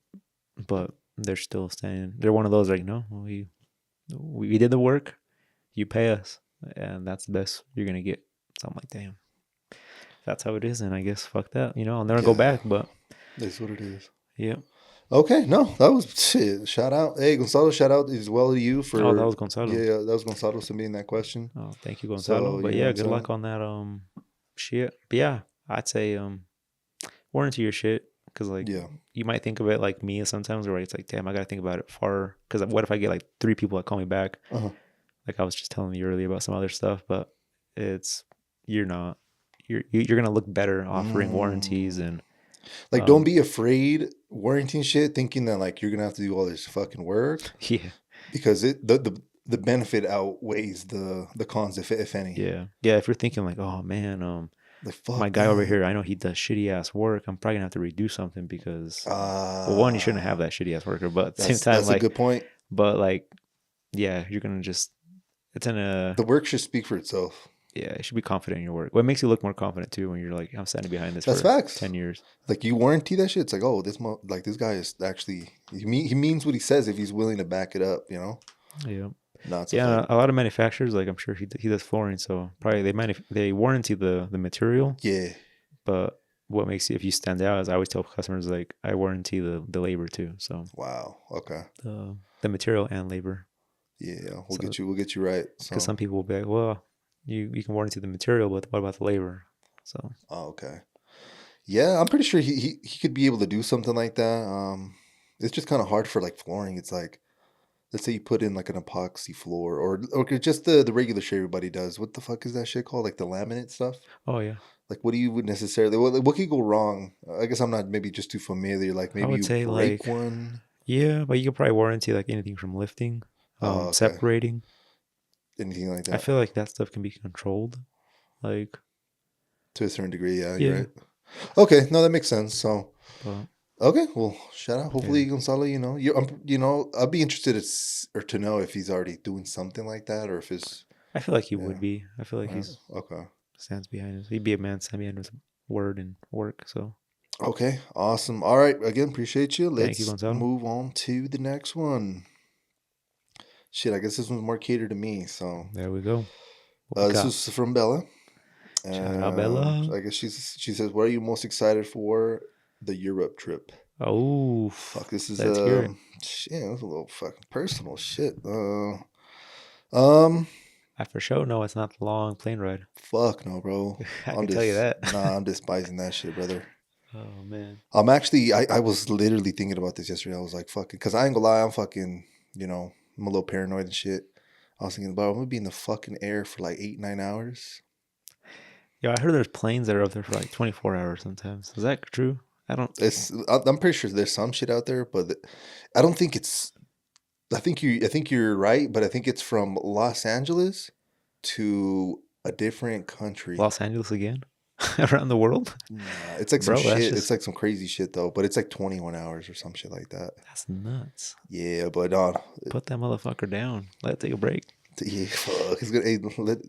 but they're still saying they're one of those like, no, we did the work. You pay us, and that's the best you're gonna get. So I'm like, damn, if that's how it is, and I guess fuck that. I'll never go Yeah, back. But that's what it is. yeah. Okay, no, that was shit. Shout out, hey Gonzalo. Shout out as well to you Oh, that for was Gonzalo. yeah, that was Gonzalo submitting that question. Oh, thank you, Gonzalo. So But you know what yeah, I'm good luck saying? on that shit. But yeah, I'd say warranty your shit, because like Yeah. you might think of it like me sometimes, where it's like, damn, I gotta think about it far. Because what if I get like 3 people that call me back? Uh-huh. Like I was just telling you earlier about some other stuff, but it's you're not you're gonna look better offering warranties Mm. and Like, don't um be afraid warranting shit, thinking that like you're gonna have to do all this fucking work yeah. because the benefit outweighs the cons, if any. Yeah, if you're thinking like, oh man, Like my fuck guy over that. here, I know he does shitty ass work, I'm probably gonna have to redo something because, well, one, you shouldn't have Ah, that shitty ass worker, but at the same time, that's a like, good point. but like, yeah, you're gonna just, it's in a, The work should speak for itself. yeah, you should be confident in your work. What makes you look more confident too, when you're like, I'm standing behind this That's for facts. 10 years. Like you warranty that shit. It's like, oh, like this guy is actually he means what he says if he's willing to back it up. You know. Yeah. No, it's a Yeah, fact. a lot of manufacturers, like I'm sure he does flooring, so probably they warranty the material, Yeah. but what makes you, if you stand out, is I always tell customers like I warranty the labor too, so Wow. Okay. the material and labor. Yeah. We'll So get you. We'll get you right. because So. some people will be like, well, you can warranty the material, but what about the labor? So Oh, okay. Yeah, I'm pretty sure he could be able to do something like that. It's just kind of hard for like flooring. It's like, let's say you put in like an epoxy floor or just the regular shit everybody does. What the fuck is that shit called? Like the laminate stuff? oh yeah, Like what do you would necessarily what could go wrong? I guess I'm not maybe just too familiar. Like I maybe would you say break like, one. yeah, but you could probably warranty like anything from lifting, Oh, okay. separating. Anything like I that. feel like that stuff can be controlled. Like, To a certain degree, yeah, you're yeah, right. Okay, no, that makes sense. So but okay, well, shout out. yeah, Hopefully, Gonzalo, I'll be interested or to know if he's already doing something like that, or if it's I feel like he yeah. would be. I feel like he's Okay. stands behind his. He'd be a man stand behind his word and work. So Okay. Awesome. All right. Again, appreciate you. thank you, Let's Gonzalo. move on to the next one. Shit, I guess this one's more catered to me. So, There we go. What we this got? was from Bella. Shout out Bella. I guess she says, "What are you most excited for the Europe trip?" Oh, Fuck, this is let's hear it. shit. That's a little fucking personal shit. Um, I for sure know it's not the long plane ride. fuck no, bro. I can tell you that. I'm despising that shit, brother. Oh man. I'm actually, I was literally thinking about this yesterday. I was like, fucking, because I ain't gonna lie, I'm fucking, I'm a little paranoid and shit. I was thinking about, I'm gonna be in the fucking air for like 8, 9 hours. Yeah, I heard there's planes that are up there for like 24 hours sometimes. Is that true? I don't. I'm pretty sure there's some shit out there, but I don't think it's. I think you're right, but I think it's from Los Angeles to a different country. Los Angeles again? Around the world? Nah, it's like some Bro, that's shit. It's just, like some crazy shit though, but it's like 21 hours or some shit like that. that's nuts. Yeah, but Put that motherfucker down. Let it take a break. yeah, fuck, it's gonna.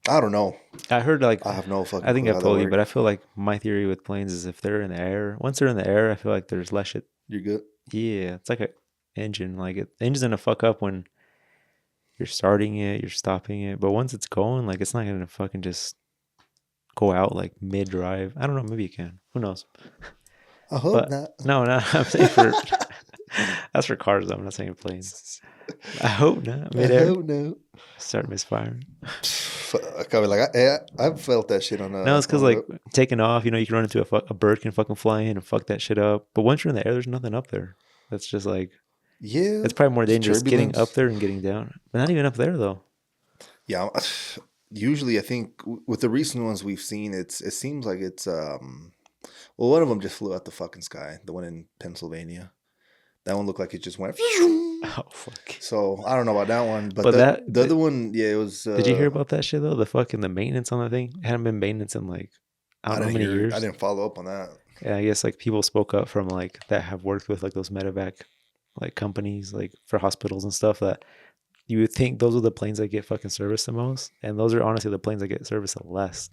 I don't know. I heard like, I have no I fucking think clue I've how that told you, but works. I feel like my theory with planes is if they're in the air, once they're in the air, I feel like there's less shit. You're good. Yeah, it's like a engine. Like the engine's gonna fuck up when you're starting it, you're stopping it. But once it's going, like it's not gonna fucking just go out like mid drive. I don't know. Maybe you can. Who knows? I hope But not. no, no. I'm saying for that's for cars. Though. I'm not saying planes. I hope not. I Midair hope no. start misfiring. Fuck, I mean, like I've felt that shit on No, it's because like a taking off. You can run into a bird can fucking fly in and fuck that shit up. But once you're in the air, there's nothing up there. That's just like yeah. it's probably more It's dangerous getting up turbulence. there and getting down. But not even up there though. Yeah. Usually, I think with the recent ones we've seen, it seems like it's well, one of them just flew out the fucking sky. The one in Pennsylvania. That one looked like it just went. Oh fuck. So I don't know about that one, but But the other one, yeah, it was. did you hear about that shit though? The maintenance on the thing it hadn't been maintenance in like I I don't know how didn't many hear. I years. didn't follow up on that. Yeah, I guess like people spoke up from like that have worked with like those medevac like companies like for hospitals and stuff that you would think those are the planes that get fucking serviced the most, and those are honestly the planes that get serviced the less.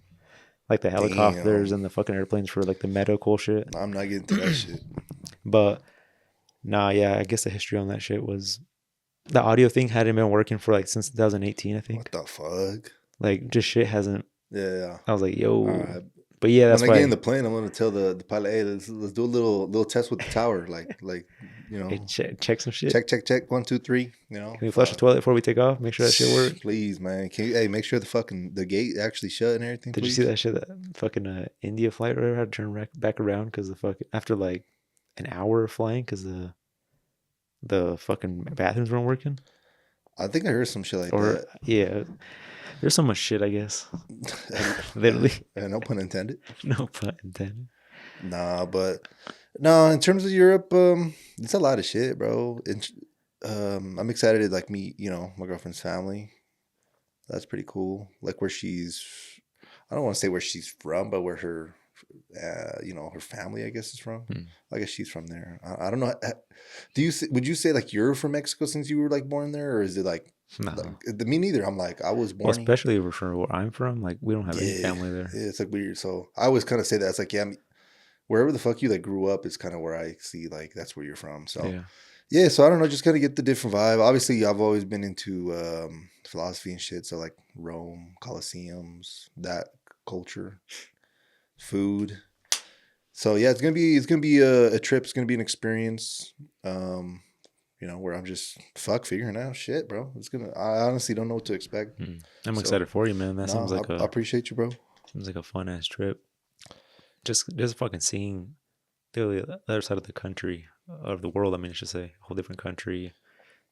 Like the helicopters Damn, and the fucking airplanes for like the medical shit. I'm not getting to that shit. But nah, yeah, I guess the history on that shit was the audio thing hadn't been working for like since 2018, I What think. the fuck? Like just shit hasn't. Yeah. I was like, All yo, right. but yeah, When that's I get in why. the plane, I'm gonna tell the pilot, hey, let's do a little test with the tower, like Hey, check some shit. check 1 2 3. Can we flush the toilet before we take off? Make sure that shit works. Please, man. Can you, hey, make sure the gate actually shut and everything, Did you see please. that shit? That fucking India flight driver had to turn back around because the fucking after like an hour of flying because the fucking bathrooms weren't working. I think I heard some shit like Or that. yeah, there's so much shit. I guess and, literally, no pun intended. no pun intended. Nah, but no. In terms of Europe, it's a lot of shit, bro. I'm excited to like meet, my girlfriend's family. That's pretty cool. Like where she's, I don't want to say where she's from, but where her, her family, I guess, is from. I guess she's from there. I don't know. Would you say like you're from Mexico since you were like born there, or is it like, No, me neither? I'm like I was well, born. especially from where I'm from, like we don't have any Yeah, family there. yeah, it's like weird. So I always kind of say that it's like, yeah, wherever the fuck you like grew up is kind of where I see like that's where you're from. So Yeah, yeah, so I don't know, just kind of get the different vibe. Obviously, I've always been into philosophy and shit. So like Rome, Colosseums, that culture, food. So yeah, it's gonna be a trip. It's gonna be an experience. Where I'm just figuring out shit, bro. I honestly don't know what to expect. I'm So excited for you, man. That seems no, like I appreciate you, bro. a fun ass trip. Just fucking seeing the other side of the country of the world. I mean, I should say, a whole different country,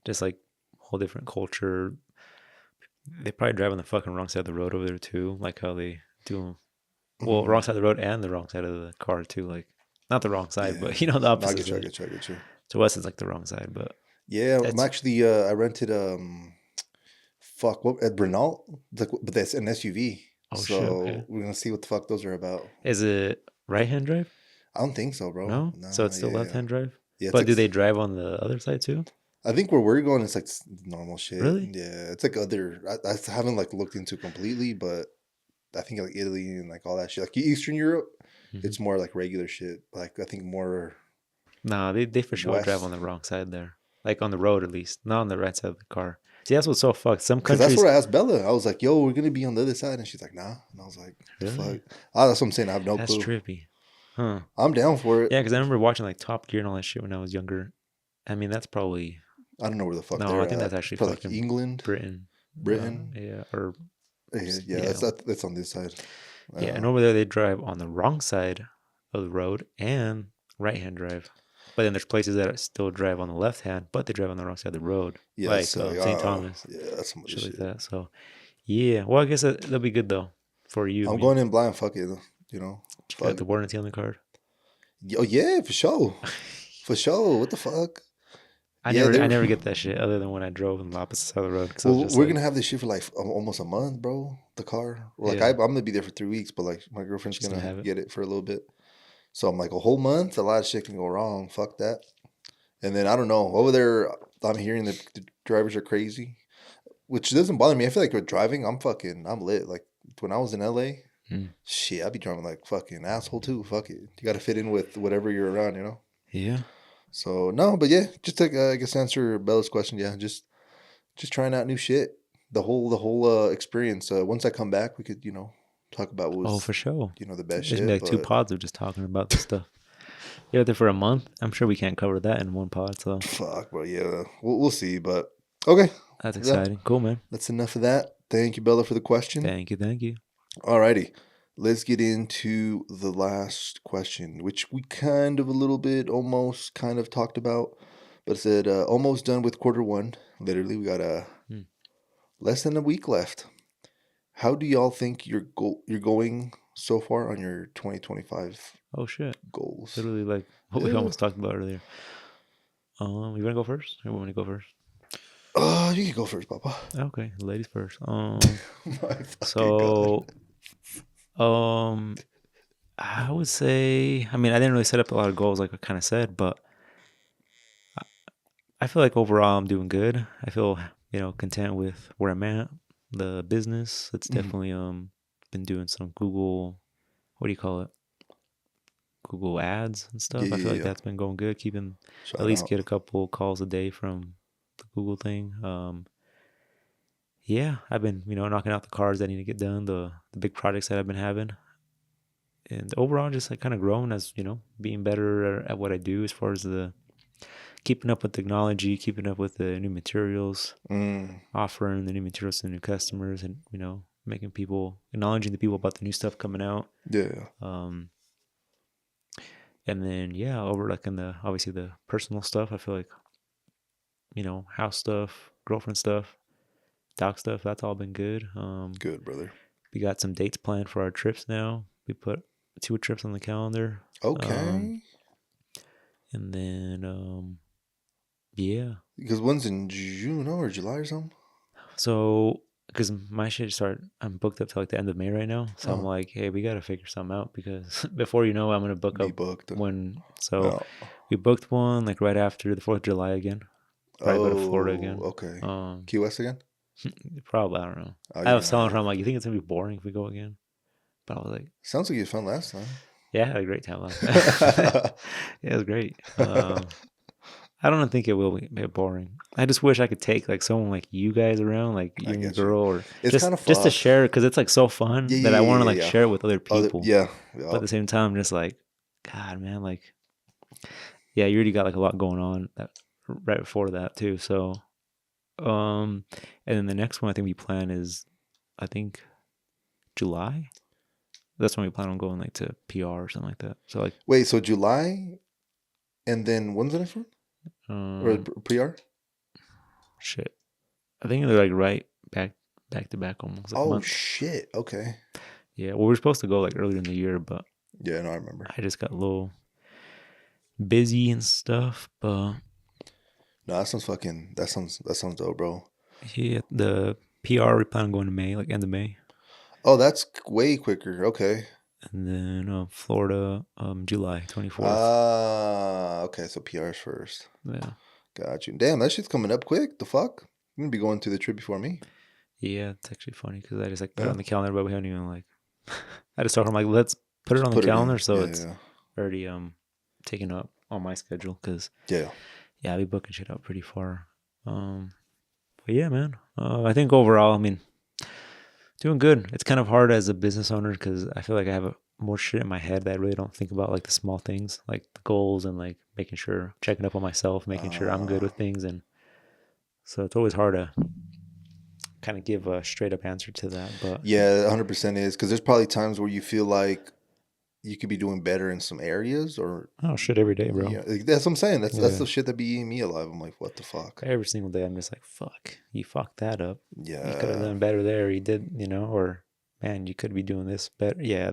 just like whole different culture. They probably drive on the fucking wrong side of the road over there too, like how they do. Well, wrong side of the road and the wrong side of the car too. Like not the wrong side, Yeah, but the no, I opposite get you. I side. get you. I get you. To us, it's like the wrong side, but Yeah, I'm it's actually. I rented what at Renault, like, but that's an SUV. oh shit. Okay, So we're gonna see what the fuck those are about. is it right hand drive? I don't think so, bro. No, so Nah, it's still left yeah, hand drive. yeah. It's But like do they drive on the other side too? I think where we're going is like normal shit. Really? Yeah, it's like other. I haven't like looked into completely, but I think like Italy and like all that shit, like Eastern Europe, Mm-hmm. it's more like regular shit. Like I think more No, they for sure drive on west. the wrong side there. Like on the road at least, not on the right side of the car. See, that's what's so fucked. Some Because that's countries, what I asked Bella. I was like, "Yo, we're gonna be on the other side," and she's like, "Nah." And I was like, "The fuck?" really? That's what I'm saying. I have no That's clue. trippy. Huh. I'm down for it. Yeah, because I remember watching like Top Gear and all that shit when I was younger. I mean, that's probably I don't know where the fuck no. I they're think that's at. actually Probably like fucking England, Britain. Britain. Yeah, or Yeah, yeah, that's on this side. yeah. And over there, they drive on the wrong side of the road and right hand drive. But then there's places that still drive on the left hand, but they drive on the wrong side of the road, Yeah, like so St. Thomas, yeah, that's some other shit like shit. that. So yeah, well, I guess that'll be good though for you. I I'm mean, going in blind. Fuck it, you got fuck. the warranty on the card. Oh yeah, for sure, for sure. What the fuck? Yeah, I they're never get that shit other than when I drove on the opposite side of the road because I was well. just We're like, gonna have this shit for like almost a month, bro. The car. Like yeah, I'm gonna be there for 3 weeks, but like my girlfriend's she's gonna gonna have it. get it for a little bit. So I'm like a whole month. A lot of shit can go wrong. Fuck that. And then I don't know over there. I'm hearing that the drivers are crazy, which doesn't bother me. I feel like with driving, I'm lit. Like when I was in LA, Mm. shit, I'd be driving like fucking asshole too. Fuck it. You got to fit in with whatever you're around. Yeah. So no, but yeah, just to I guess answer Bella's question. Yeah, just trying out new shit. The whole experience. Once I come back, we could talk about what Oh, was for sure. the best There's gonna be shit. like two But pods of just talking about this stuff. You're out there for a month. I'm sure we can't cover that in one pod. So fuck, bro. Yeah, we'll see. But okay, that's yeah, exciting. Cool, man. that's enough of that. Thank you, Bella, for the question. Thank you. Thank you. Alrighty, let's get into the last question, which we kind of a little bit almost kind of talked about, but it said almost done with quarter one. Literally, we got Hmm. less than a week left. How do y'all think you're going so far on your 2025 Oh shit. goals? Literally like what we Yeah. almost talked about earlier. You wanna go first? Or want me to go first? You can go first, Papa. Okay, ladies first. My fucking god. So I would say, I mean, I didn't really set up a lot of goals, like I kind of said, but I feel like overall I'm doing good. I feel, content with where I'm at. The business, it's Mhm. definitely been doing some Google, what do you call it? Google ads and Yeah, stuff. I feel yeah, like yeah. that's been going good. Keeping at Shout least out. get a couple calls a day from the Google thing. Yeah, I've been, knocking out the cars that need to get done, the big projects that I've been having. And overall just like kind of growing as, being better at what I do as far as the keeping up with technology, keeping up with the new materials, Mm, offering the new materials to the new customers, and making people acknowledging the people about the new stuff coming out. yeah. Um, and then yeah, over like in the obviously the personal stuff, I feel like house stuff, girlfriend stuff, dog stuff. That's all been good. Good, brother. We got some dates planned for our trips now. We put 2 trips on the calendar. Um, Okay. and then yeah. Because one's in June or July or something. So, because my shit start, I'm booked up to like the end of May right now. So I'm Oh, like, hey, we gotta figure something out because before you know, I'm gonna book be up booked. when. So Oh, we booked one like right after the 4th of July again. Probably go to Florida oh, again. okay. Um, Key West again? probably I don't know. Oh, I you're was telling gonna. her, I'm like, you think it's gonna be boring if we go again? But I was like, Sounds like you fun last time. yeah, I had a great time last time. Yeah, it was great. I don't think it will be boring. I just wish I could take like someone like you guys around, like I you and your get you. girl, or It's kind of just to fucked. share because it's like so Yeah, fun that I yeah, want to yeah, like yeah, share it with other yeah. Other, people. yeah, But at yeah. the same time, I'm just like, God, man, like, yeah, you already got like a lot going on right before that too. So, um, and then the next one I think we plan is, I think July. That's when we plan on going like to PR or something like that. So like, Wait, so July, and then when's the next one? Or um, pre-R? shit, I think they're like right back to back almost like a Oh month. shit. Okay. Yeah, well, we are supposed to go like earlier in the year, but Yeah, no, I remember. I just got a little busy and stuff. But No, that sounds fucking. That sounds dope, bro. yeah, the PR we plan on going to May, like end of May, Oh, that's way quicker. Okay. and then Florida, July 24th. Ah, okay. So PR's first. Yeah, Got you. Damn, that shit's coming up quick. The fuck? You gonna be going to the trip before me? yeah, it's actually funny because I just like put it Yeah. on the calendar, but we haven't even like. I just told her I'm like, let's put it Just on the put it in. calendar, so Yeah, it's yeah, already taken up on my schedule because yeah. yeah, I be booking shit out pretty far. But yeah, man. I think overall, I mean, doing good. It's kind of hard as a business owner because I feel like I have more shit in my head that I really don't think about, like the small things, like the goals and like making sure, checking up on myself, making sure I'm good Uh, with things. And so it's always hard to kind of give a straight up answer to that. But yeah, 100% is because there's probably times where you feel like you could be doing better in some areas, or oh, shit every day, bro. yeah, that's what I'm saying. That's Yeah. the shit that be eating me alive. I'm like, what the fuck? Every single day, I'm just like, fuck, you fucked that up. You could have Yeah, done better there. You did, or man, you could be doing this better. Yeah,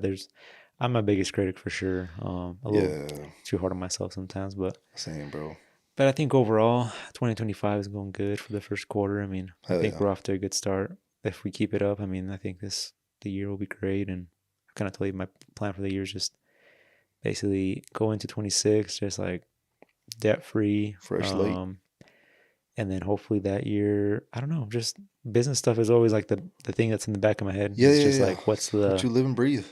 I'm my biggest critic for sure. A little yeah, too hard on myself sometimes, same, bro. but I think overall, 2025 is going good for the first quarter. I mean, I Hell think yeah. we're off to a good start. If we keep it up, I mean, I think the year will be great. And I kind of told you my plan for the year is just basically go into 26 just like debt free. Fresh slate. And then hopefully that year, I don't know, just business stuff is always like the thing that's in the back of my head. Yeah, It's yeah, just yeah. like, what's It's what you live and breathe.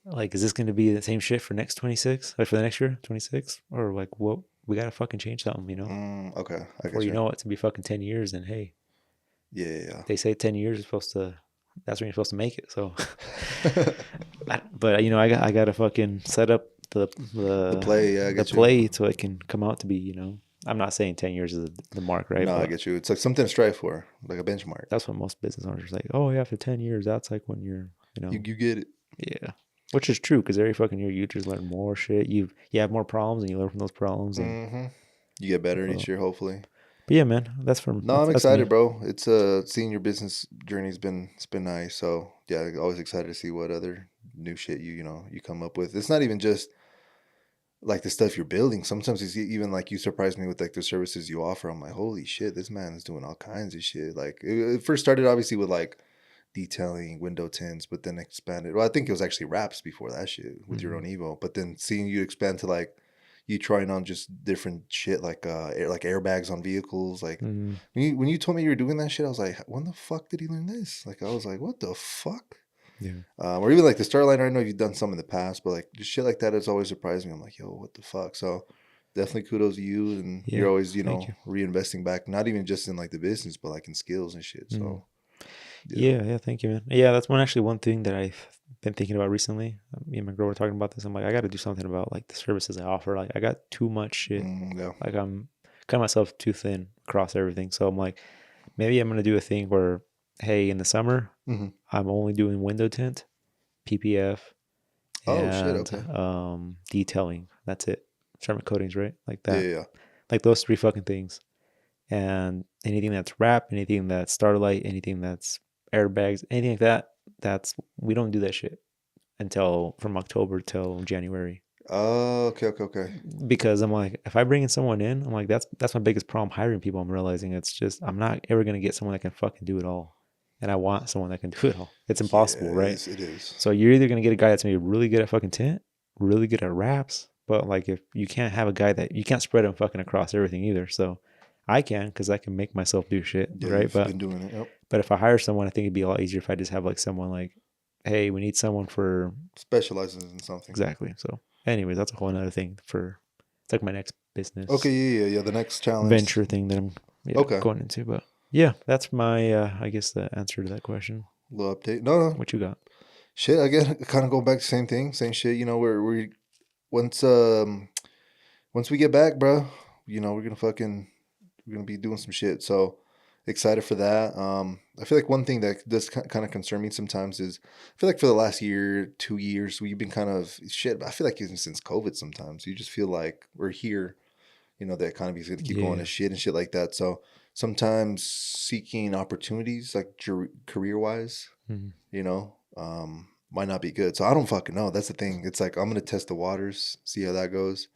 like, is this going to be the same shit for next 26, like for the next year, 26? Or like, what? We got to fucking change something, Okay, I before get you you. know it to be fucking 10 years. And hey, Yeah, yeah, they say 10 years is supposed to, that's when you're supposed to make it. So, yeah. but I got to fucking set up The play, yeah, I the get you. play so it can come out to be, I'm not saying 10 years is the mark, right? No, I But get you. It's like something to strive for, like a benchmark. that's what most business owners are like. Oh, yeah, after 10 years, that's like when you're, You get it. yeah. Which is true because every fucking year you just learn more shit. You have more problems and you learn from those problems. And Mm-hmm. You get better uh, each year, hopefully. but yeah, man, No, I'm that's excited, me. bro. It's seeing your business journey's been nice. So yeah, always excited to see what other new shit you come up with. It's not even just like the stuff you're building. Sometimes it's even like you surprise me with like the services you offer. I'm like, holy shit, this man is doing all kinds of shit. Like it first started obviously with like detailing window tints, but then expanded. Well, I think it was actually wraps before that shit with your Mm-hmm. own Evo. But then seeing you expand to like you trying on just different shit like like airbags on vehicles. Like Mm-hmm. when you told me you were doing that shit, I was like, when the fuck did he learn this? Like I was like, what the fuck? Yeah. Or even like the Starliner. I know you've done some in the past, but like just shit like that has always surprised me. I'm like, yo, what the fuck? So definitely kudos to you, and you're Yeah. always Thank you. reinvesting back, not even just in like the business, but like in skills and shit. Mm. So yeah. Yeah. Yeah. Thank you, man. Yeah. That's one thing that I've been thinking about recently. Me and my girl were talking about this. I'm like, I got to do something about like the services I offer. Like, I got too much shit. Yeah. Like, I'm cutting myself too thin across everything. So I'm like, maybe I'm gonna do a thing where, hey, in the summer, Hmm. I'm only doing window tint, PPF, Oh shit. and Okay. detailing. That's it. Ceramic coatings, right? Like Yeah. that. Yeah. Like those three fucking things. And anything that's wrap, anything that's starlight, anything that's airbags, anything like that. That's we don't do that shit until from October till January. Oh, okay. Okay. Okay. Because I'm like, if I bring in someone in, I'm like, that's my biggest problem hiring people. I'm realizing it's just I'm not ever gonna get someone that can fucking do it all, and I want someone that can do it all. It's Yeah. impossible, right? It is. So you're either gonna get a guy that's maybe really good at fucking tint, really good at wraps, but like if you can't have a guy that you can't spread him fucking across everything either. So I can because I can make myself do shit, Yeah. right? You've been doing it. Yep. But if I hire someone, I think it'd be a lot easier if I just have like someone like, hey, we need someone for Specializes in something. exactly. So, anyways, that's a whole another thing for it's like my next Okay. business Yeah. Yeah. Yeah. The next challenge. venture thing that I'm Okay. going into. But yeah, that's my I guess the answer to that question. Little update. No. No. What you got? Shit. I guess kind of go back to the same thing. Same shit. You know, we once once we get back, bro, you know, we're gonna be doing some shit. So excited for that. I feel like one thing that does kind of concern me sometimes is I feel like for the last year, 2 years, we've been kind of shit. I feel like even since COVID, sometimes you just feel like we're here. You know, the economy is gonna keep going Yeah. to shit and shit like that. So sometimes seeking opportunities like career wise, Mhm. you know, might not be good. So I don't fucking know. That's the thing. It's like I'm gonna test the waters, see how that goes.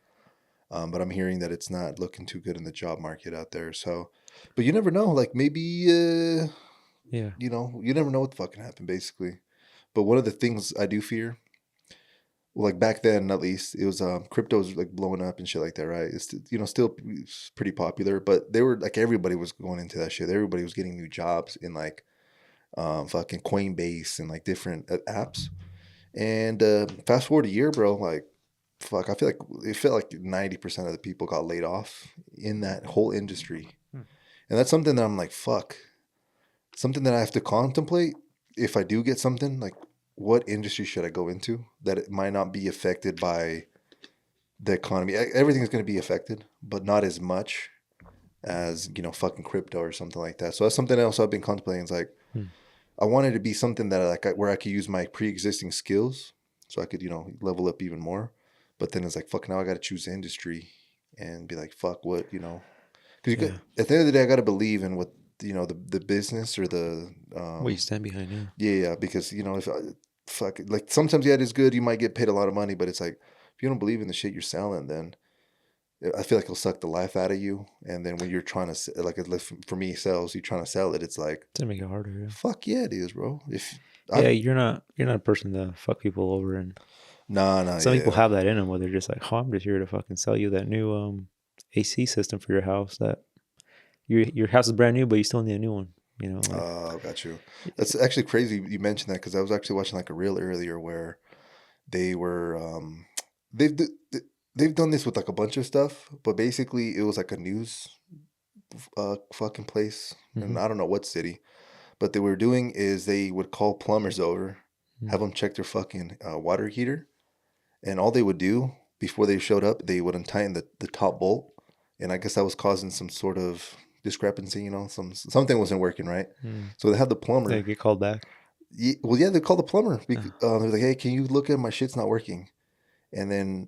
But I'm hearing that it's not looking too good in the job market out there. So, but you never know. Like maybe, Yeah. you know, you never know what fucking happened, basically. But one of the things I do fear, well, like back then at least, it was crypto's like blowing up and shit like that, right? It's you know still pretty popular, but they were like everybody was going into that shit. Everybody was getting new jobs in like fucking Coinbase and like different apps. And fast forward a year, bro, like fuck, I feel like it felt like 90% of the people got laid off in that whole industry. Hmm. And that's something that I'm like, fuck, something that I have to contemplate if I do get something, like what industry should I go into that it might not be affected by the economy. Everything is going to be affected, but not as much as, you know, fucking crypto or something like that. So that's something else I've been contemplating. It's like, Hmm. I wanted to be something that where I could use my pre-existing skills, so I could, you know, level up even more. But then it's like, fuck, now I got to choose the industry and be like, fuck, what, you know? Because Yeah. at the end of the day, I got to believe in what, you know, the business or the What you stand behind? Yeah. yeah, because you know if fuck like sometimes yeah it is good, you might get paid a lot of money, but it's like if you don't believe in the shit you're selling, then I feel like it'll suck the life out of you. And then when you're trying to like for me sales, you're trying to sell it, it's like To make it harder. Yeah. fuck yeah it is, bro. If Yeah. I've You're not a person to fuck people over, and nah some people yeah have that in them where they're just like, oh, I'm just here to fucking sell you that new AC system for your house that your house is brand new, but you still need a new one. You know, like got you. That's actually crazy you mentioned that because I was actually watching like a reel earlier where they were they've d- they've done this with like a bunch of stuff, but basically it was like a news fucking place, and mm-hmm, I don't know what city. But they were doing is they would call plumbers over, have them check their fucking water heater, and all they would do before they showed up, they would untighten the top bolt, and I guess that was causing some sort of discrepancy. You know, something wasn't working right. mm-hmm. So they had the They plumber. get called back. Well, yeah, they called the plumber. Uh, They're like, "Hey, can you look at my shit's not working?" And then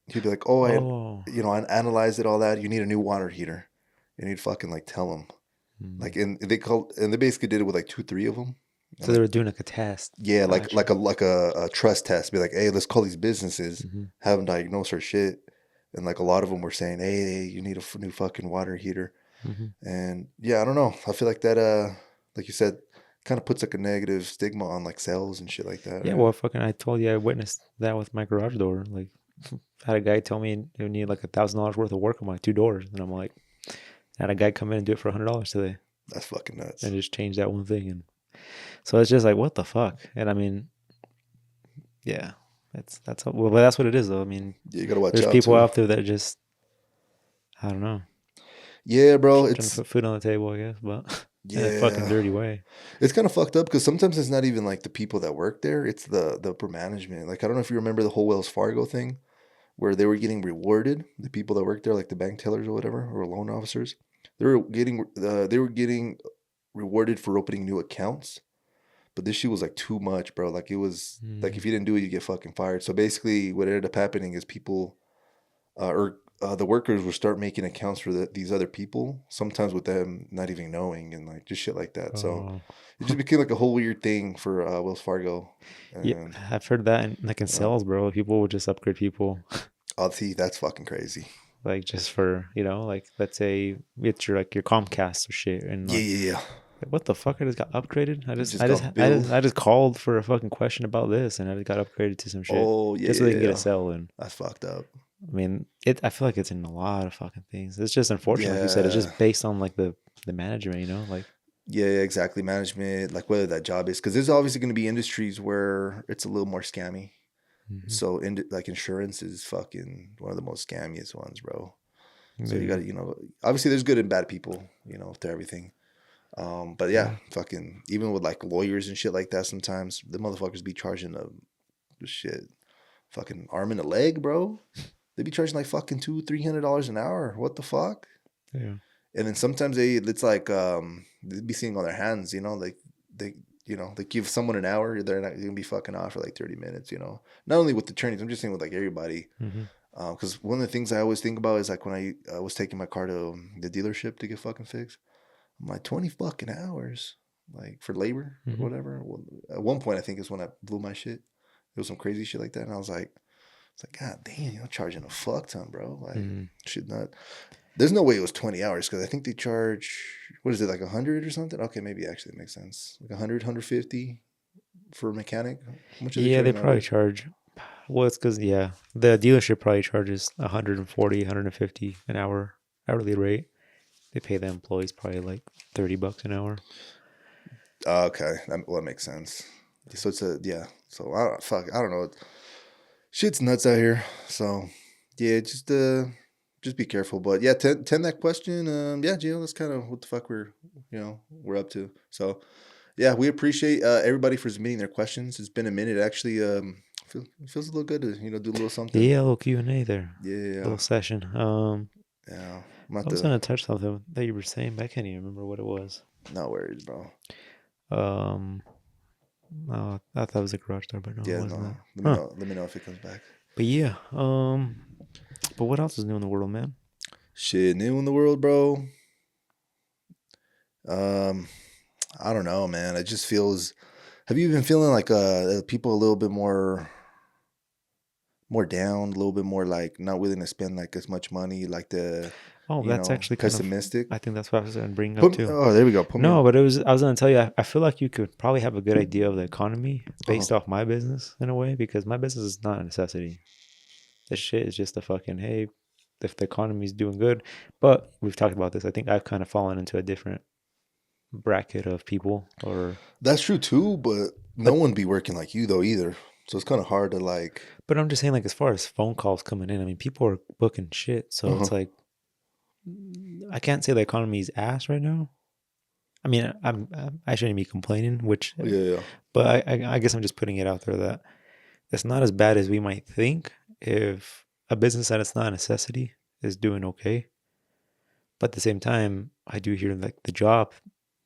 he'd be like, "Oh, oh, you know, I analyzed it, all that. You need a new water heater." And he'd fucking like tell him, mm, like, and they basically did it with like two, three of them. And So they like, were doing like a test. yeah, Gotcha. like a trust test. Be like, hey, let's call these businesses, Mm-hmm. have them diagnose our shit. And like a lot of them were saying, hey, you need a new fucking water heater. Mm-hmm. And yeah, I don't know. I feel like that, like you said, kind of puts like a negative stigma on like sales and shit like that, Yeah, right? well, fucking, I told you I witnessed that with my garage door. Like, I had a guy tell me it would need like $1,000 worth of work on my 2 doors, and I'm like, I had a guy come in and do it for $100 today, That's fucking nuts. and just change that one thing, and so it's just like, what the fuck? And I mean, yeah, well, but that's what it is, though. I mean, Yeah, you gotta watch there's out people too. out there that just, I don't know, Yeah, bro. trying to put food on the table, I guess, but in a fucking Yeah, dirty way. it's kind of fucked up because sometimes it's not even like the people that work there; it's the upper management. Like I don't know if you remember the whole Wells Fargo thing, where they were getting rewarded. The people that worked there, like the bank tellers or whatever, or loan officers, they were getting rewarded for opening new accounts. But this shit was like too much, bro. Like it was like Mm. if you didn't do it, you get fucking fired. So basically, what ended up happening is people or the workers would start making accounts for these other people, sometimes with them not even knowing, and like just shit like that. So Oh, it just became like a whole weird thing for Wells Fargo. yeah, And I've heard that like in uh, sales, bro. People would just upgrade people. I'll see, that's fucking crazy. Like just for like let's say it's your like your Comcast or shit, and Yeah, yeah, yeah. like, what the fuck? I just got upgraded. It just got billed. I just called for a fucking question about this, and I just got upgraded to some shit Oh, yeah, just so yeah, they can get a yeah. cell. And That's fucked up. I mean, it. I feel like it's in a lot of fucking things. It's just unfortunate, like you said. It's Yeah. just based on like the management, like. Yeah, yeah, exactly. Management, like whether that job is, because there's obviously going to be industries where it's a little more scammy. Hmm. So, like insurance is fucking one of the most scammiest ones, bro. So you got Yeah, to, obviously there's good and bad people, to everything. But yeah, yeah. fucking even with like lawyers and shit like that, sometimes the motherfuckers be charging shit, fucking arm and a leg, bro. They be charging like fucking $200-300 an hour. What the fuck? Yeah. And then sometimes it's like they be sitting on their hands, like they they give someone an hour, they're not gonna be fucking off for like 30 minutes, Not only with the attorneys, I'm just saying with like everybody. Hmm. Because one of the things I always think about is like when I was taking my car to the dealership to get fucking fixed. I'm like 20 fucking hours, like for labor or Hmm. whatever. Well, at one point, I think is when I blew my shit. It was some crazy shit like that, and I was like, it's like, God damn, you're charging a fuck ton, bro. Like, Hmm. should not. There's no way it was 20 hours because I think they charge, what is it, like 100 or something? Okay, maybe actually it makes sense. Like 100, 150 for a mechanic. How much do they Yeah, charge they probably nowadays? charge. Well, it's because the dealership probably charges 140, 150 an hour hourly rate. They pay the employees probably like $30 an hour. Okay, that makes sense. So it's yeah. So I don't know. Shit's nuts out here. So yeah, just be careful. But yeah, tend that question. Yeah, Gio, that's kind of what the fuck we're up to. So yeah, we appreciate everybody for submitting their questions. It's been a minute. Actually, feels a little good to do a little something. Yeah, a little Q&A there. Yeah, Little session. yeah. I'm not I was the gonna touch something that you were saying, but I can't even remember what it was. no worries, bro. Um, I thought it was a garage door, but no, it Yeah, wasn't no. that. Let me Huh. know. Let me know if it comes back. But yeah, but what else is new in the world, man? Shit, new in the world, bro. Um, I don't know, man. It just feels. Have you been feeling like people a little bit more down, a little bit more like not willing to spend like as much money, like Oh, that's actually kind of. pessimistic? I think that's what I was gonna bring up too. Oh, there we go. Put me No, on. but I was gonna tell you. I feel like you could probably have a good idea of the economy Uh-huh. based off my business in a way because my business is not a necessity. This shit is just a fucking hey, if the economy's doing good. But we've talked about this. I think I've kind of fallen into a different bracket of people, That's true too, but no but one be working like you though either. So it's kind of hard to like. but I'm just saying like as far as phone calls coming in, I mean people are booking shit, so Uh-huh. it's like I can't say the economy's ass right now. I mean I shouldn't be complaining, which Yeah, yeah. but I guess I'm just putting it out there that it's not as bad as we might think if a business that it's not a necessity is doing okay. But at the same time, I do hear like the job,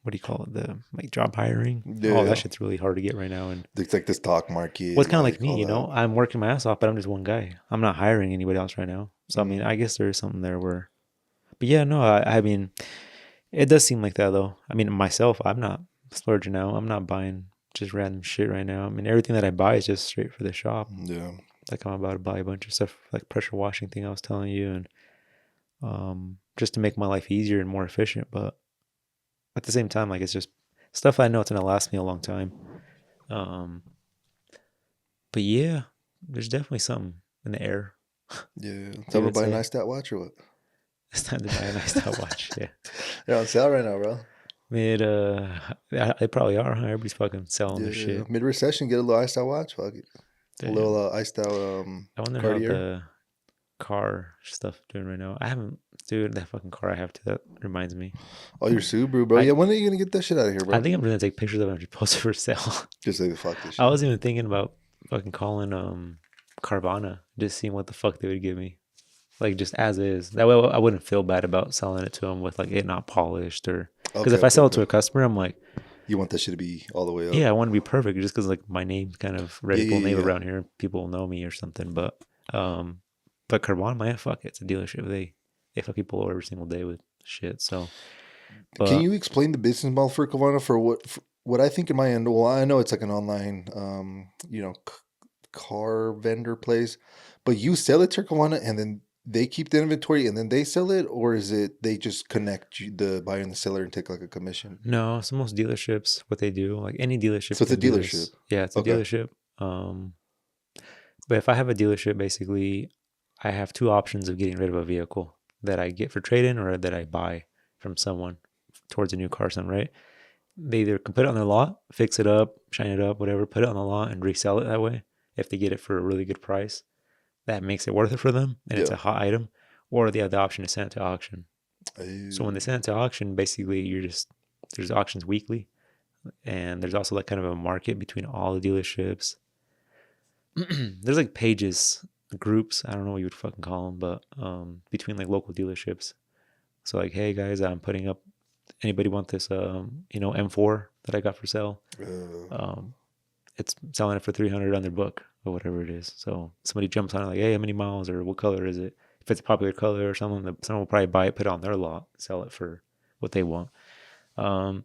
what do you call it? The like job hiring. Yeah, Oh, that yeah. shit's really hard to get right now. And It's like the stock well, market, it's kind of like like me, all that. I'm working my ass off, but I'm just one guy. I'm not hiring anybody else right now. So I mean, Mm. I guess there is something there where, but yeah, no, I mean, it does seem like that though. I mean, myself, I'm not splurging now. I'm not buying just random shit right now. I mean, everything that I buy is just straight for the shop. Yeah. Like I'm about to buy a bunch of stuff, like pressure washing thing I was telling you, and just to make my life easier and more efficient. But at the same time, like it's just stuff I know it's gonna last me a long time. Um, but yeah, there's definitely something in the air. Yeah. You Time to would buy a say nice stat watch or what? it's time to buy a nice stopwatch. Yeah, They're on sale right now, bro. mid. They probably are. Huh? Everybody's fucking selling this Yeah. shit. Mid recession, get a little iced out watch. Fuck it. A Damn. little iced out I wonder how Cartier. the car stuff doing right now. I haven't, dude. That fucking car I have to. That reminds me. Oh, your Subaru, bro. I Yeah, when are you gonna get that shit out of here, I bro? think I'm gonna take pictures of it and just post it for sale. Just say fuck this I shit. was even thinking about fucking calling Carvana, just seeing what the fuck they would give me, like just as is. That way I wouldn't feel bad about selling it to them with like it not polished, or because Okay, if I okay, sell it to okay. a customer, I'm like, You want that shit to be all the way up. yeah, I want to be perfect, just because like my name's kind of Yeah, reputable yeah, name yeah. around here, people will know me or something. But Carvana, man, fuck it, it's a dealership. They fuck people over every single day with shit. So, Can but you explain the business model for Kavana for what I think in my end? Well, I know it's like an online, car vendor place, but you sell it to Kavana and then they keep the inventory and then they sell it, or is it they just connect the buyer and the seller and take like a commission? no, so most dealerships, what they do, like any dealership So it's a can do dealership. this. Yeah, it's a Okay. dealership. But if I have a dealership, basically, I have two options of getting rid of a vehicle that I get for trade-in or that I buy from someone towards a new car, something, right? They either can put it on their lot, fix it up, shine it up, whatever, put it on the lot and resell it that way. If they get it for a really good price, that makes it worth it for them and it's Yeah. a hot item. Or the other option is send it to auction. So when they Oh, send it to auction, basically there's auctions weekly, and there's also like kind of a market between all the dealerships. There's like pages, groups, I don't know what you would fucking call them, but between like local dealerships. So like, hey guys, I'm putting up, anybody want this M4 that I got for sale? Um it's selling it for 300 on their book or whatever it is. So somebody jumps on it like, hey, how many miles or what color is it? If it's a popular color or something, someone will probably buy it, put it on their lot, sell it for what they want. Um,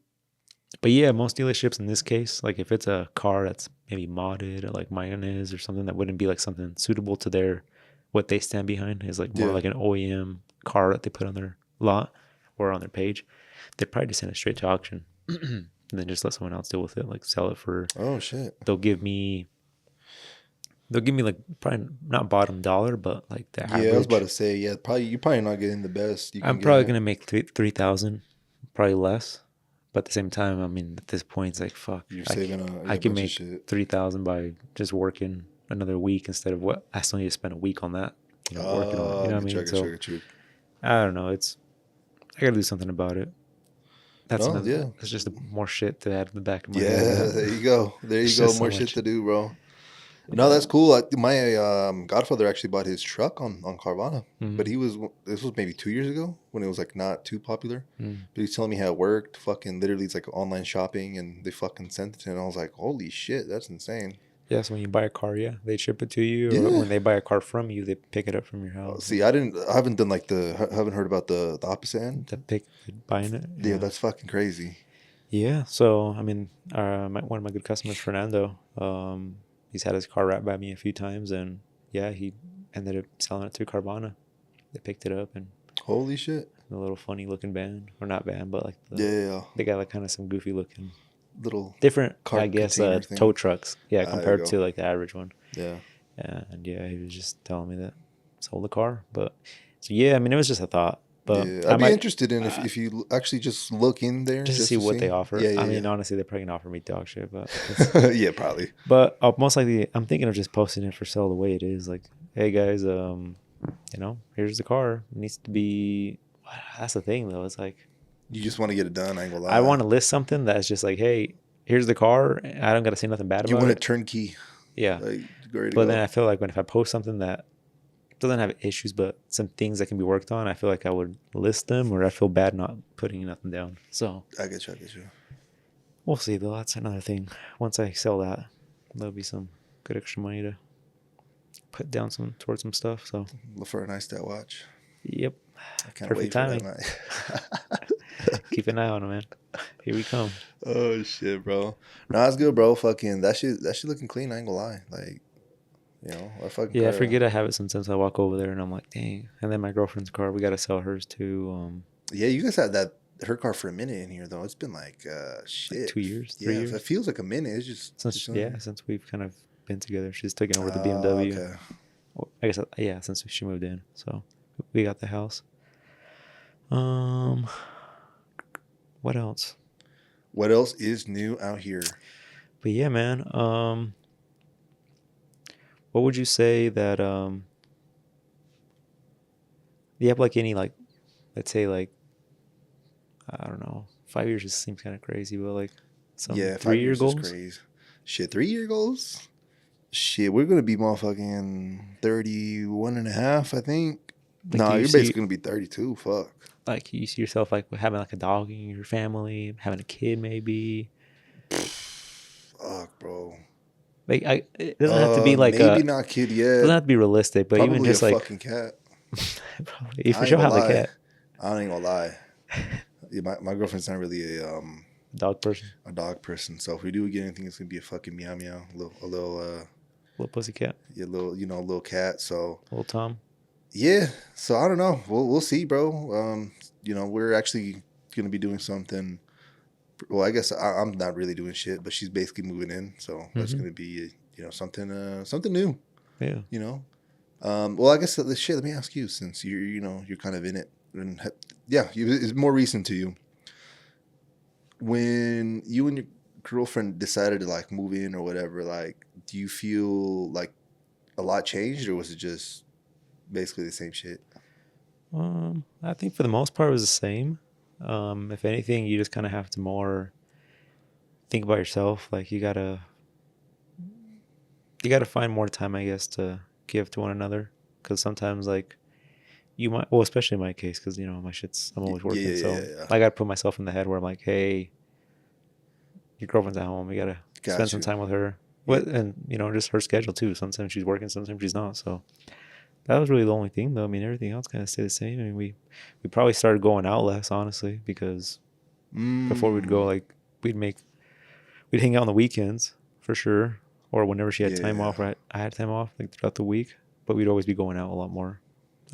but yeah, most dealerships in this case, like if it's a car that's maybe modded or like mine is or something that wouldn't be like something suitable to their what they stand behind, is like more yeah. like an OEM car that they put on their lot or on their page, they'd probably just send it straight to auction and then just let someone else deal with it, like sell it for. Oh shit. They'll give me like probably not bottom dollar, but like the Yeah, I was about average. to say, yeah, probably you're probably not getting the best you can I'm probably get. gonna make 3,000, probably less. But at the same time, I mean, at this point, it's like fuck. You're I saving I a can bunch of make shit. 3,000 by just working another week instead of what I still need to spend a week on that. Working on it. You know what I Get you, I mean? get you, I So get you. I don't know. I gotta do something about it. That's No, another. yeah. It's just more shit to add in the back of my head. Yeah, there you go. There you It's go. just so More shit much. to do, bro. No, Yeah. that's cool. My godfather actually bought his truck on Carvana, but Mm, this was maybe 2 years ago when it was like not too popular. mm. But he's telling me how it worked. Fucking literally, it's like online shopping, and they fucking sent it to him. And I was like, holy shit, that's insane. Yeah, so when you buy a car, yeah, they ship it to you, or Yeah. when they buy a car from you, they pick it up from your house See, and I haven't done like haven't heard about the opposite end. to pick buying it. Yeah, Yeah, that's fucking crazy. yeah. So I mean, one of my good customers, Fernando, he's had his car wrapped by me a few times, and yeah, he ended up selling it through Carvana. They picked it up, and Holy shit. the little funny looking van, or not van, but like Yeah, yeah, yeah. they got like kind of some goofy looking, Little different, I cart guess, container tow thing. trucks. Yeah, There you compared go. to like the average one. Yeah. And yeah, he was just telling me that sold the car. But so yeah, I mean, it was just a thought. But Yeah, I I'd be might interested in if you actually just look in there just to just see to what they see. offer. Yeah, I yeah, mean, honestly, they're probably gonna offer me dog shit, but yeah. Yeah, probably. I'll most likely I'm thinking of just posting it for sale the way it is. Like, hey guys, here's the car. It needs to be. That's the thing though. It's like You just want to get it done. I ain't gonna I lie. want to list something that's just like, hey, here's the car. I don't gotta say nothing bad You about want it it. turnkey, Yeah, like ready to but then go. I feel like if I post something that doesn't have issues, but some things that can be worked on, I feel like I would list them, or I feel bad not putting nothing down. So I get you. I get you. we'll see though. That's another thing. Once I sell that, there'll be some good extra money to put down towards some stuff. So Look for a nice stat watch. yep, I can't perfect wait for that timing. night. Keep an eye on it, man. Here we come. Oh shit, bro. No, that's good, bro. Fucking that shit looking clean. I ain't gonna lie. Like, I fucking Yeah, I car. forget I have it sometimes. I walk over there and I'm like, dang. And then my girlfriend's car, we got to sell hers too. Yeah, you guys had her car for a minute in here though. It's been like Like shit. 2 years, Yeah, 3 years. it feels like a minute. It's just Since we've kind of been together. She's taken over the BMW. Okay. Well, I guess yeah, since she moved in, so we got the house. What else? What else is new out here? But yeah, man. What would you say that you have like any like, let's say like, I don't know, 5 years just seems kind of crazy, but like some Yeah, 3 year 5 years goals. is crazy. Shit, 3 year goals? Shit, we're gonna be motherfucking 31 and a half, I think. Like, Nah, do you you're see basically gonna be 32. Fuck. like you see yourself like having like a dog in your family, having a kid maybe? Fuck, bro. Like it doesn't have to be like maybe not kid it doesn't yet. have to be realistic, but even Probably just a like fucking cat. probably, you I for ain't sure gonna have a lie. cat. I ain't gonna lie. Yeah, my girlfriend's not really Dog person, a dog person. So if we do get anything, it's gonna be a fucking meow meow, a little little pussy cat, yeah, little cat. So little Tom. yeah. So I don't know. We'll see, bro. We're actually gonna be doing something. Well, I guess I'm not really doing shit, but she's basically moving in, so that's gonna be something new. Yeah. Well, I guess shit. Let me ask you, since you're kind of in it, and it's more recent to you. When you and your girlfriend decided to like move in or whatever, like, do you feel like a lot changed, or was it just basically the same shit? I think for the most part it was the same. If anything, you just kind of have to more think about yourself. Like you gotta find more time, I guess, to give to one another. Because sometimes like you might, well, especially in my case, because my shit's, I'm always working, so Yeah. I gotta put myself in the head where I'm like, hey, your girlfriend's at home. We gotta spend some time with her. What and just her schedule too. Sometimes she's working, sometimes she's not. So that was really the only thing, though. I mean, everything else kind of stayed the same. I mean, we probably started going out less, honestly, because before we'd go, like, we'd hang out on the weekends for sure, or whenever she had time off, right? I had time off, like, throughout the week, but we'd always be going out a lot more.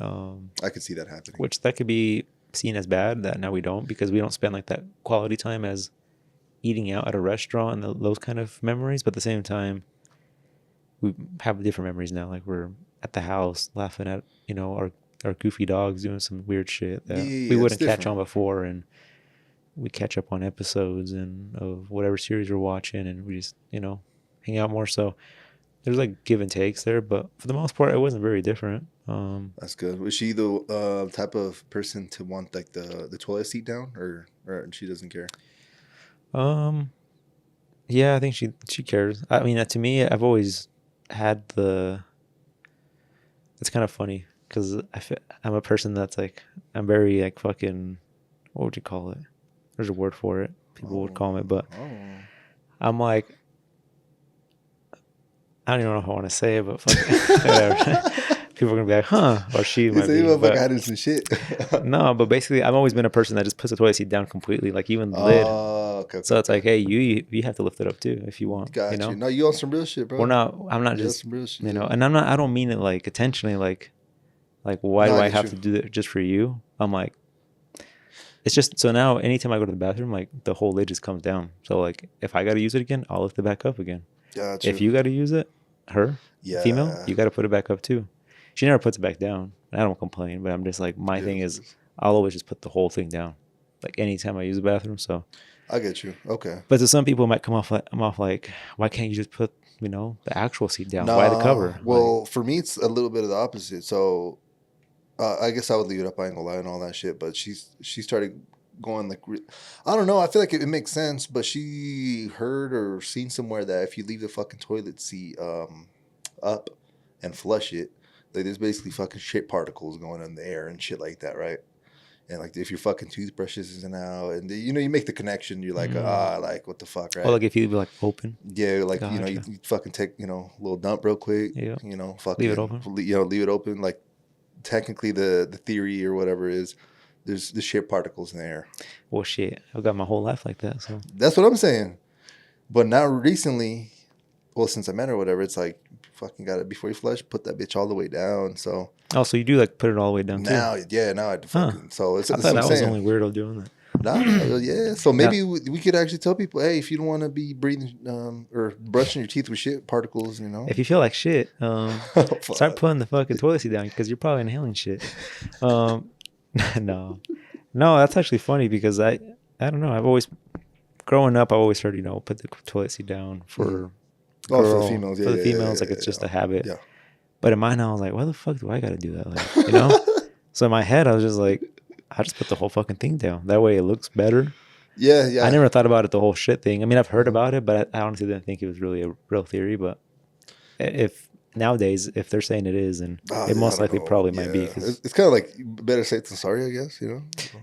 I could see that happening. Which that could be seen as bad, that now we don't, because we don't spend like that quality time as eating out at a restaurant and those kind of memories. But at the same time, we have different memories now. Like we're at the house laughing at our goofy dogs doing some weird shit that we wouldn't catch on before, and we catch up on episodes and of whatever series we're watching, and we just hang out more. So there's like give and takes there, but for the most part, it wasn't very different. That's good. Was she the type of person to want like the toilet seat down, or she doesn't care? Yeah, I think she cares. I mean, to me, I've always had the. It's kind of funny because I'm a person that's like, I'm very like fucking, what would you call it? There's a word for it. People would call it, but I'm like, I don't even know if I want to say it, but fucking whatever. People are gonna be like, huh? Or she might be. But I some shit. No, but basically, I've always been a person that just puts the toilet seat down completely, like even the lid. Okay, so it's like, hey, you have to lift it up too if you want. Got you. No, you on some real shit, bro. We're not. I'm not just. Some real shit, and I'm not. I don't mean it like intentionally. Like why do I have to do it just for you? I'm like, it's just so now. Anytime I go to the bathroom, like the whole lid just comes down. So like, if I got to use it again, I'll lift it back up again. Gotcha. If you got to use it, female, you got to put it back up too. She never puts it back down. I don't complain, but I'm just like, my thing is, I'll always just put the whole thing down, like anytime I use the bathroom. So I get you. Okay. But to some people, it might come off like, why can't you just put the actual seat down? Why the cover? Well, for me, it's a little bit of the opposite. So I guess I would leave it up. I ain't gonna lie and all that shit. But she started going like, I don't know. I feel like it makes sense. But she heard or seen somewhere that if you leave the fucking toilet seat up and flush it, like there's basically fucking shit particles going in the air and shit like that, right? And like if your fucking toothbrushes isn't out, and you make the connection, you're like, like what the fuck, right? Or like if you like open, like you fucking take a little dump real quick, fucking leave it open, leave it open. Like technically the theory or whatever is there's the shit particles in the air. Well, shit, I've got my whole life like that. So That's what I'm saying. But now recently, well, since I met her or whatever, it's like fucking got it before you flush, put that bitch all the way down. So so you do like put it all the way down too? now, now I fucking. So it's I that's thought what I I'm was the saying. only weirdo doing that. Nah, yeah. So maybe we could actually tell people, hey, if you don't want to be breathing or brushing your teeth with shit particles, you know. If you feel like shit, start putting the fucking toilet seat down because you're probably inhaling shit. No, that's actually funny because I don't know. I've always growing up, I always heard put the toilet seat down for for the females, for the females, like it's just a habit. Yeah. But in my mind, I was like, why the fuck do I got to do that? Like, So in my head, I was just like, I just put the whole fucking thing down. That way it looks better. Yeah, yeah. I never thought about it, the whole shit thing. I mean, I've heard about it, but I honestly didn't think it was really a real theory. But if nowadays, if they're saying it is, and it most likely probably might be. Cause, it's kind of like better safe than sorry, I guess,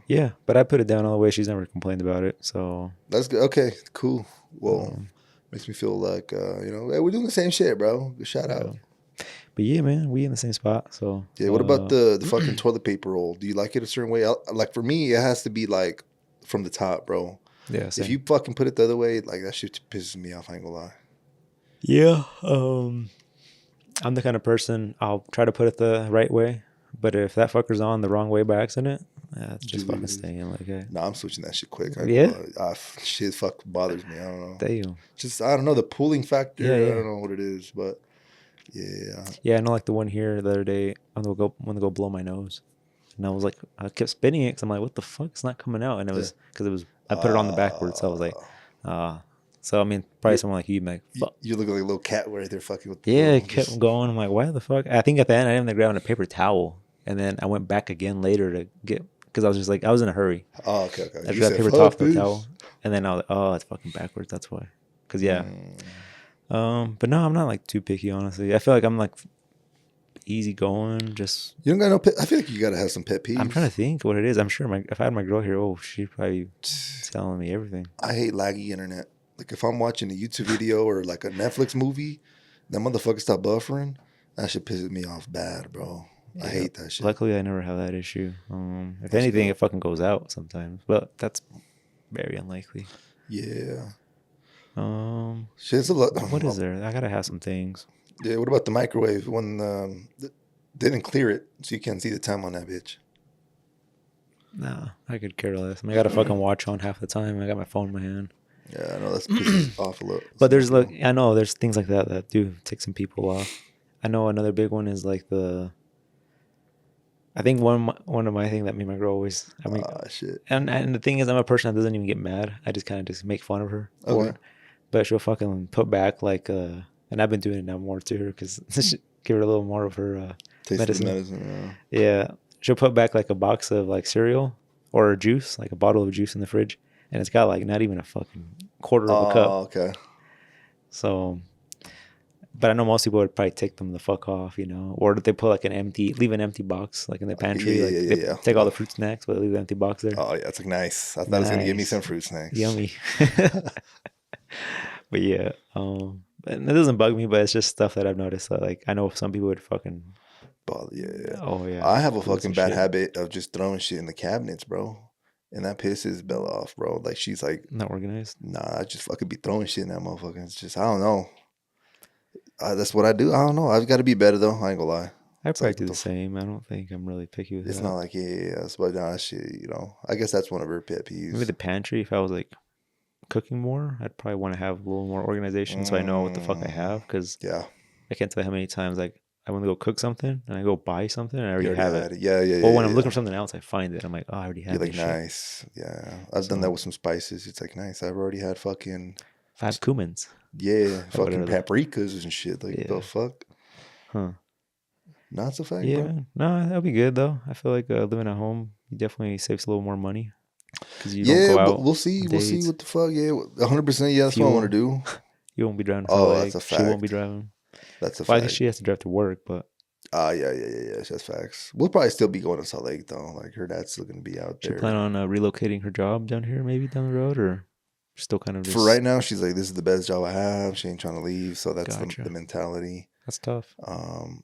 Yeah, but I put it down all the way. She's never complained about it. So that's good. Okay, cool. Well, makes me feel like, hey, we're doing the same shit, bro. Good shout out. But yeah, man, we in the same spot. So yeah, what about the fucking toilet paper roll? Do you like it a certain way? Like for me, it has to be like from the top, bro. Yeah, same. If you fucking put it the other way, like that shit pisses me off. I ain't gonna lie. Yeah, I'm the kind of person I'll try to put it the right way, but if that fucker's on the wrong way by accident, it's just fucking staying like that. Nah, I'm switching that shit quick. Yeah, shit fuck bothers me. I don't know. Damn. Just I don't know the pooling factor. Yeah. I don't know what it is, but yeah. Yeah, I know. Like the one here the other day, I'm gonna go blow my nose, and I was like, I kept spinning it because I'm like, what the fuck? It's not coming out, and it was because I put it on the backwards. So I was like, So I mean, probably someone like you, like, fuck. You look like a little cat right there, fucking with. It kept going. I'm like, why the fuck? I think at the end I ended up grabbing a paper towel, and then I went back again later to get because I was just like I was in a hurry. Oh, okay. I grabbed a paper towel for the towel, and then I was like, oh, it's fucking backwards. That's why. Because yeah. But no, I'm not like too picky, honestly. I feel like I'm like easy going. Just you don't got no pet. I feel like you gotta have some pet peeves. I'm trying to think what it is. I'm sure if I had my girl here, she'd probably telling me everything. I hate laggy internet. Like if I'm watching a YouTube video or like a Netflix movie, that motherfucker stop buffering. That shit pisses me off bad, bro. I hate that shit. Luckily, I never have that issue. If anything, it fucking goes out sometimes, but that's very unlikely. Yeah. Shit's a lot. What is there? I gotta have some things. Yeah. What about the microwave? When they didn't clear it, so you can't see the time on that bitch. Nah, I could care less. I mean, I got a fucking watch on half the time. I got my phone in my hand. Yeah, I know that's pisses off a lot. But I know there's things like that do take some people off. I know another big one is like I think one of my things that me and my girl always. I mean, shit. And the thing is, I'm a person that doesn't even get mad. I just kind of just make fun of her. Okay. But she'll fucking put back like and I've been doing it now more to her because give her a little more of her medicine. Yeah, she'll put back like a box of like cereal or juice, like a bottle of juice in the fridge, and it's got like not even a fucking quarter of a cup. Oh, okay. So, but I know most people would probably take them the fuck off, or they put like leave an empty box like in the pantry. They take all the fruit snacks, but leave the empty box there. Oh yeah, it's like nice. I thought it was gonna give me some fruit snacks. Yummy. But yeah, and it doesn't bug me, but it's just stuff that I've noticed. That, like I know some people would fucking. Yeah. Oh yeah. I have a fucking bad habit of just throwing shit in the cabinets, bro. And that pisses Bella off, bro. Like she's like not organized. Nah, I just fucking be throwing shit in that motherfucker. It's just I don't know. That's what I do. I don't know. I've got to be better though. I ain't gonna lie. I probably do the same. I don't think I'm really picky with that. It's not like that's but nah, shit. I guess that's one of her pet peeves. Maybe the pantry. If I was like cooking more, I'd probably want to have a little more organization so I know what the fuck I have. Because I can't tell you how many times like I want to go cook something and I go buy something and I already have it. Yeah. Or when I'm looking for something else, I find it. I'm like, oh, I already have it. Like nice. Yeah, I've done that with some spices. It's like nice. I've already had fucking 5 cumins. Yeah, fucking paprikas and shit. Like the fuck. Huh. Not so fact. Yeah, bro. No, that'll be good though. I feel like living at home, you definitely saves a little more money because you don't go out. But we'll see. We'll see what the fuck. Yeah, 100%. Yeah, that's what I want to do. You won't be driving. That's a fact. She won't be driving. That's a fact. I guess she has to drive to work, but. Yeah. That's facts. We'll probably still be going to Salt Lake though. Like her dad's still gonna be out there. She plan on relocating her job down here, maybe down the road, or still kind of. For right now, she's like, "This is the best job I have." She ain't trying to leave, so that's the mentality. That's tough.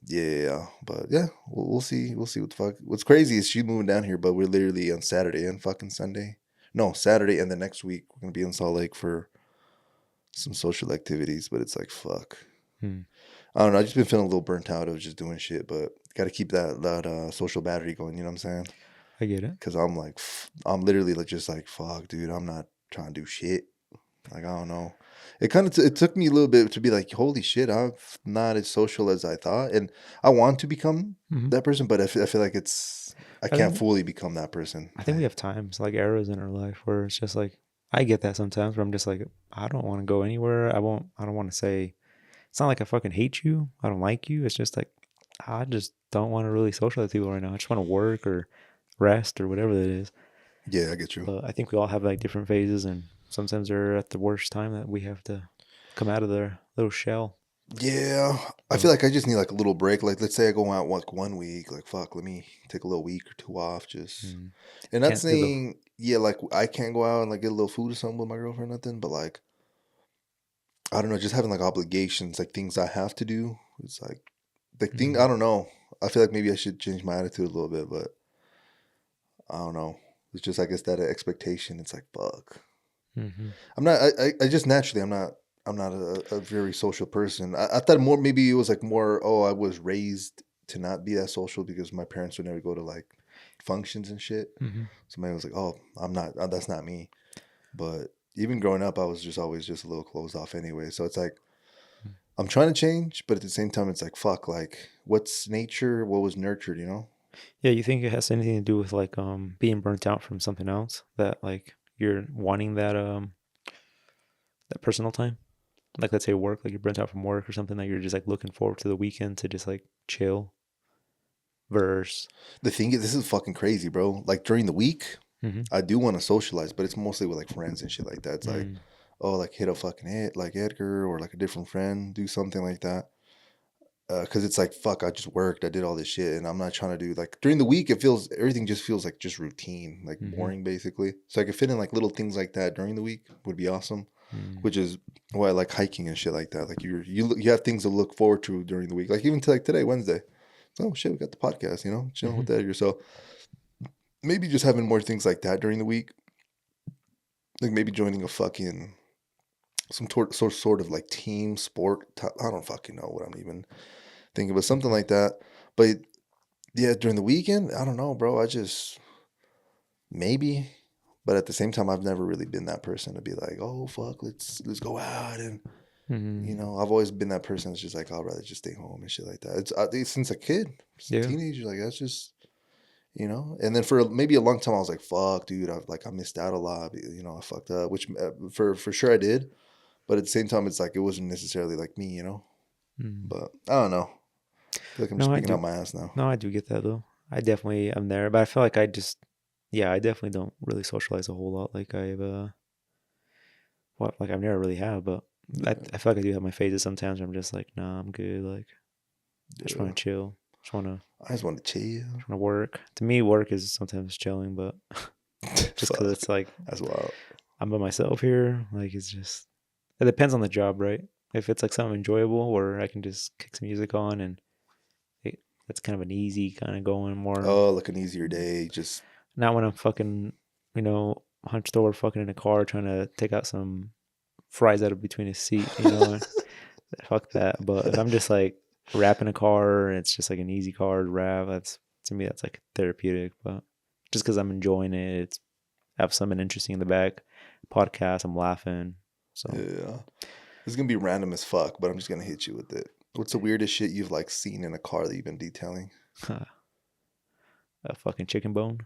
Yeah, but yeah, we'll see. We'll see what the fuck. What's crazy is she's moving down here, but we're literally on Saturday and fucking Sunday. No, Saturday and the next week we're gonna be in Salt Lake for some social activities. But it's like fuck. Hmm. I don't know. I just been feeling a little burnt out of just doing shit, but got to keep that social battery going. You know what I'm saying? I get it. Because I'm like, I'm literally like just like fuck, dude. I'm not trying to do shit. Like I don't know. It kind of it took me a little bit to be like, holy shit, I'm not as social as I thought, and I want to become Hmm. that person, but I feel like I I can't think fully become that person. I think we have times like eras in our life where it's just like I get that sometimes where I'm just like I don't want to go anywhere. I won't. I don't want to say. It's not like I fucking hate you. I don't like you. It's just like I just don't want to really socialize with people right now. I just want to work or rest or whatever that is. Yeah, I get you. But I think we all have like different phases, and sometimes they're at the worst time that we have to come out of their little shell. Yeah, I But feel like I just need like a little break. Like, let's say I go out like 1 week. Like, fuck, let me take a little week or two off. Just mm, and not can't do the. saying yeah, like I can't go out and like get a little food or something with my girlfriend, or nothing. But like I don't know, just having like obligations, like things I have to do. It's like the thing. I Mm, don't know. I feel like maybe I should change my attitude a little bit, but I don't know. It's just I guess that expectation. It's like fuck. mm-hmm. I'm not. I just naturally. I'm not. I'm not a very social person. I thought more. Maybe it was like more. Oh, I was raised to not be that social because my parents would never go to like functions and shit. Mm-hmm. So maybe I was like, oh, I'm not. That's not me. But even growing up, I was just always just a little closed off anyway. So it's like I'm trying to change, but at the same time, it's like fuck. Like, what's nature? What was nurtured? You know? Yeah, you think it has anything to do with like being burnt out from something else that like you're wanting that personal time? Like let's say work, like you're burnt out from work or something that you're just like looking forward to the weekend to just like chill versus The thing is, this is fucking crazy, bro. Like during the week, mm-hmm. I do want to socialize, but it's mostly with like friends and shit like that. It's like, Mm, oh, like hit a fucking hit, like Edgar or like a different friend, do something like that. Cause it's like, fuck, I just worked, I did all this shit, and I'm not trying to do like during the week. It feels everything just feels like just routine, like mm-hmm. boring, basically. So I could fit in like little things like that during the week would be awesome. Mm, Which is why I like hiking and shit like that. Like you have things to look forward to during the week. Like even to like today, Wednesday. So, oh shit, we got the podcast. You know, chilling mm-hmm. with Edgar. So maybe just having more things like that during the week. Like maybe joining a fucking sort of like team sport. I don't fucking know what I'm even thinking, but something Mm-hmm. like that. But yeah, during the weekend, I don't know, bro. I just maybe, but at the same time, I've never really been that person to be like, oh fuck, let's go out and Mm-hmm. you know. I've always been that person that's just like I'd rather just stay home and shit like that. It's since a kid, Yeah. teenager, like that's just you know. And then for maybe a long time, I was like, fuck, dude, I missed out a lot. You know, I fucked up, which for sure I did. But at the same time, it's like it wasn't necessarily like me, you know. Mm. But I don't know. I feel like I'm just No, I speaking do. out my ass now. No, I do get that though. I definitely am there, but I feel like I just, yeah, I definitely don't really socialize a whole lot. Like I've, what, like I've never really have, but Yeah, I feel like I do have my phases sometimes where I'm just like, nah, I'm good. Like I just yeah. want to chill. I just want to chill. Just want to work. To me, work is sometimes chilling, but just because Fuck, it's like that's wild. I'm by myself here, like it's just, it depends on the job, right? If it's like something enjoyable where I can just kick some music on and it, it's kind of an easy kind of going more. Oh, like an easier day. Just Not when I'm fucking, hunched over fucking in a car trying to take out some fries out of between his seat, fuck that. But if I'm just like rapping a car and it's just like an easy car to rap, that's to me that's like therapeutic. But just because I'm enjoying it, it's have something interesting in the back. Podcast, I'm laughing. So yeah. It's gonna be random as fuck, but I'm just gonna hit you with it. What's the weirdest shit you've like seen in a car that you've been detailing? a fucking chicken bone.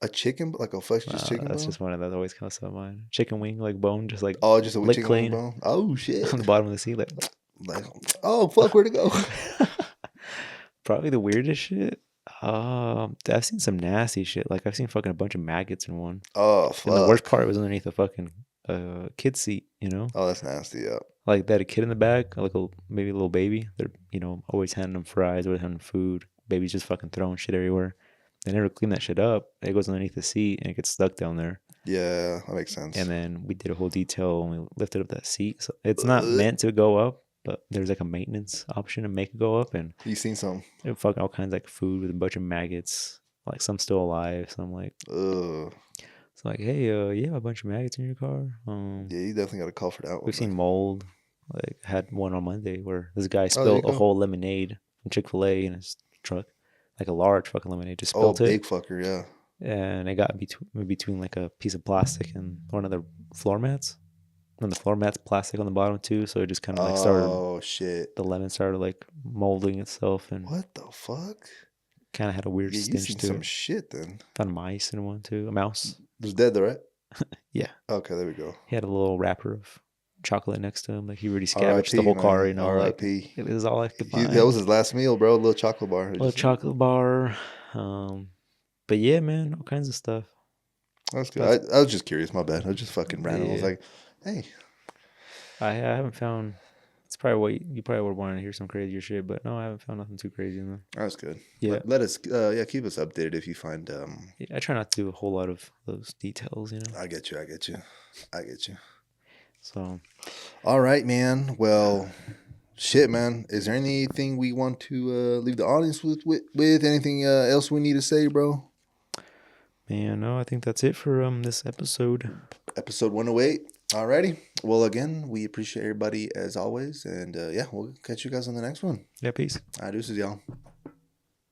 A chicken, like a fresh just chicken That's bone? just one of that always comes to mind. Chicken wing, like bone, just like Oh, just a lick chicken wing clean bone? Oh on shit. the bottom of the seat. Like Like, oh fuck, where'd it go? probably the weirdest shit. I've seen some nasty shit. Like I've seen fucking a bunch of maggots in one. Oh And the worst fuck. part was underneath the fucking kid seat. Oh, that's nasty. Yeah. Like they had a kid in the back, like maybe a little baby. They're always handing them fries, always handing them food. Baby's just fucking throwing shit everywhere. They never clean that shit up. It goes underneath the seat and it gets stuck down there. Yeah, that makes And sense. then we did a whole detail and we lifted up that seat. So it's not Ugh. meant to go up, but there's like a maintenance option to make it go up, and You seen some? it fucking all kinds of like food with a bunch of maggots, like some still alive, some like. Ugh. It's like, hey, you have a bunch of maggots in your car. Yeah, you definitely got to call for that one. We've seen mold. Like, I had one on Monday where this guy Oh, there you spilled a go. whole lemonade from Chick-fil-A in his truck, like a large fucking lemonade. Just Oh, spilt it, big fucker, yeah. and it got between like a piece of plastic and one of the floor mats. And the floor mat's plastic on the bottom too, so it just kind of like started. Oh shit! The lemon started like molding itself, and What the fuck? kind of had a weird Yeah, you stench seen to some it. shit then. Found mice in one too, a mouse. It was dead though, right? Yeah, Okay, there we go. he had a little wrapper of chocolate next to him. Like he really scavenged the R.I.P. whole car, man. you know. Like R.I.P. it was all I could find. That was his last meal, bro. A little chocolate bar. A little chocolate bar. But yeah, man, all kinds of stuff. That's good. I was just curious. My bad. I was just fucking random. I was Yeah. like, hey. I haven't found. It's probably what you probably would want to hear some crazier shit, but no, I haven't found nothing too crazy in there. That's good. Yeah. Let us, keep us updated if you find. Yeah, I try not to do a whole lot of those details, you know. I get you. So, all right, man. Well, shit, man. Is there anything we want to leave the audience with? Anything else we need to say, bro? man, no, I think that's it for this episode. Episode 108. Alrighty. Well, again, we appreciate everybody as always, and we'll catch you guys on the next one. Yeah, peace. Deuces, y'all.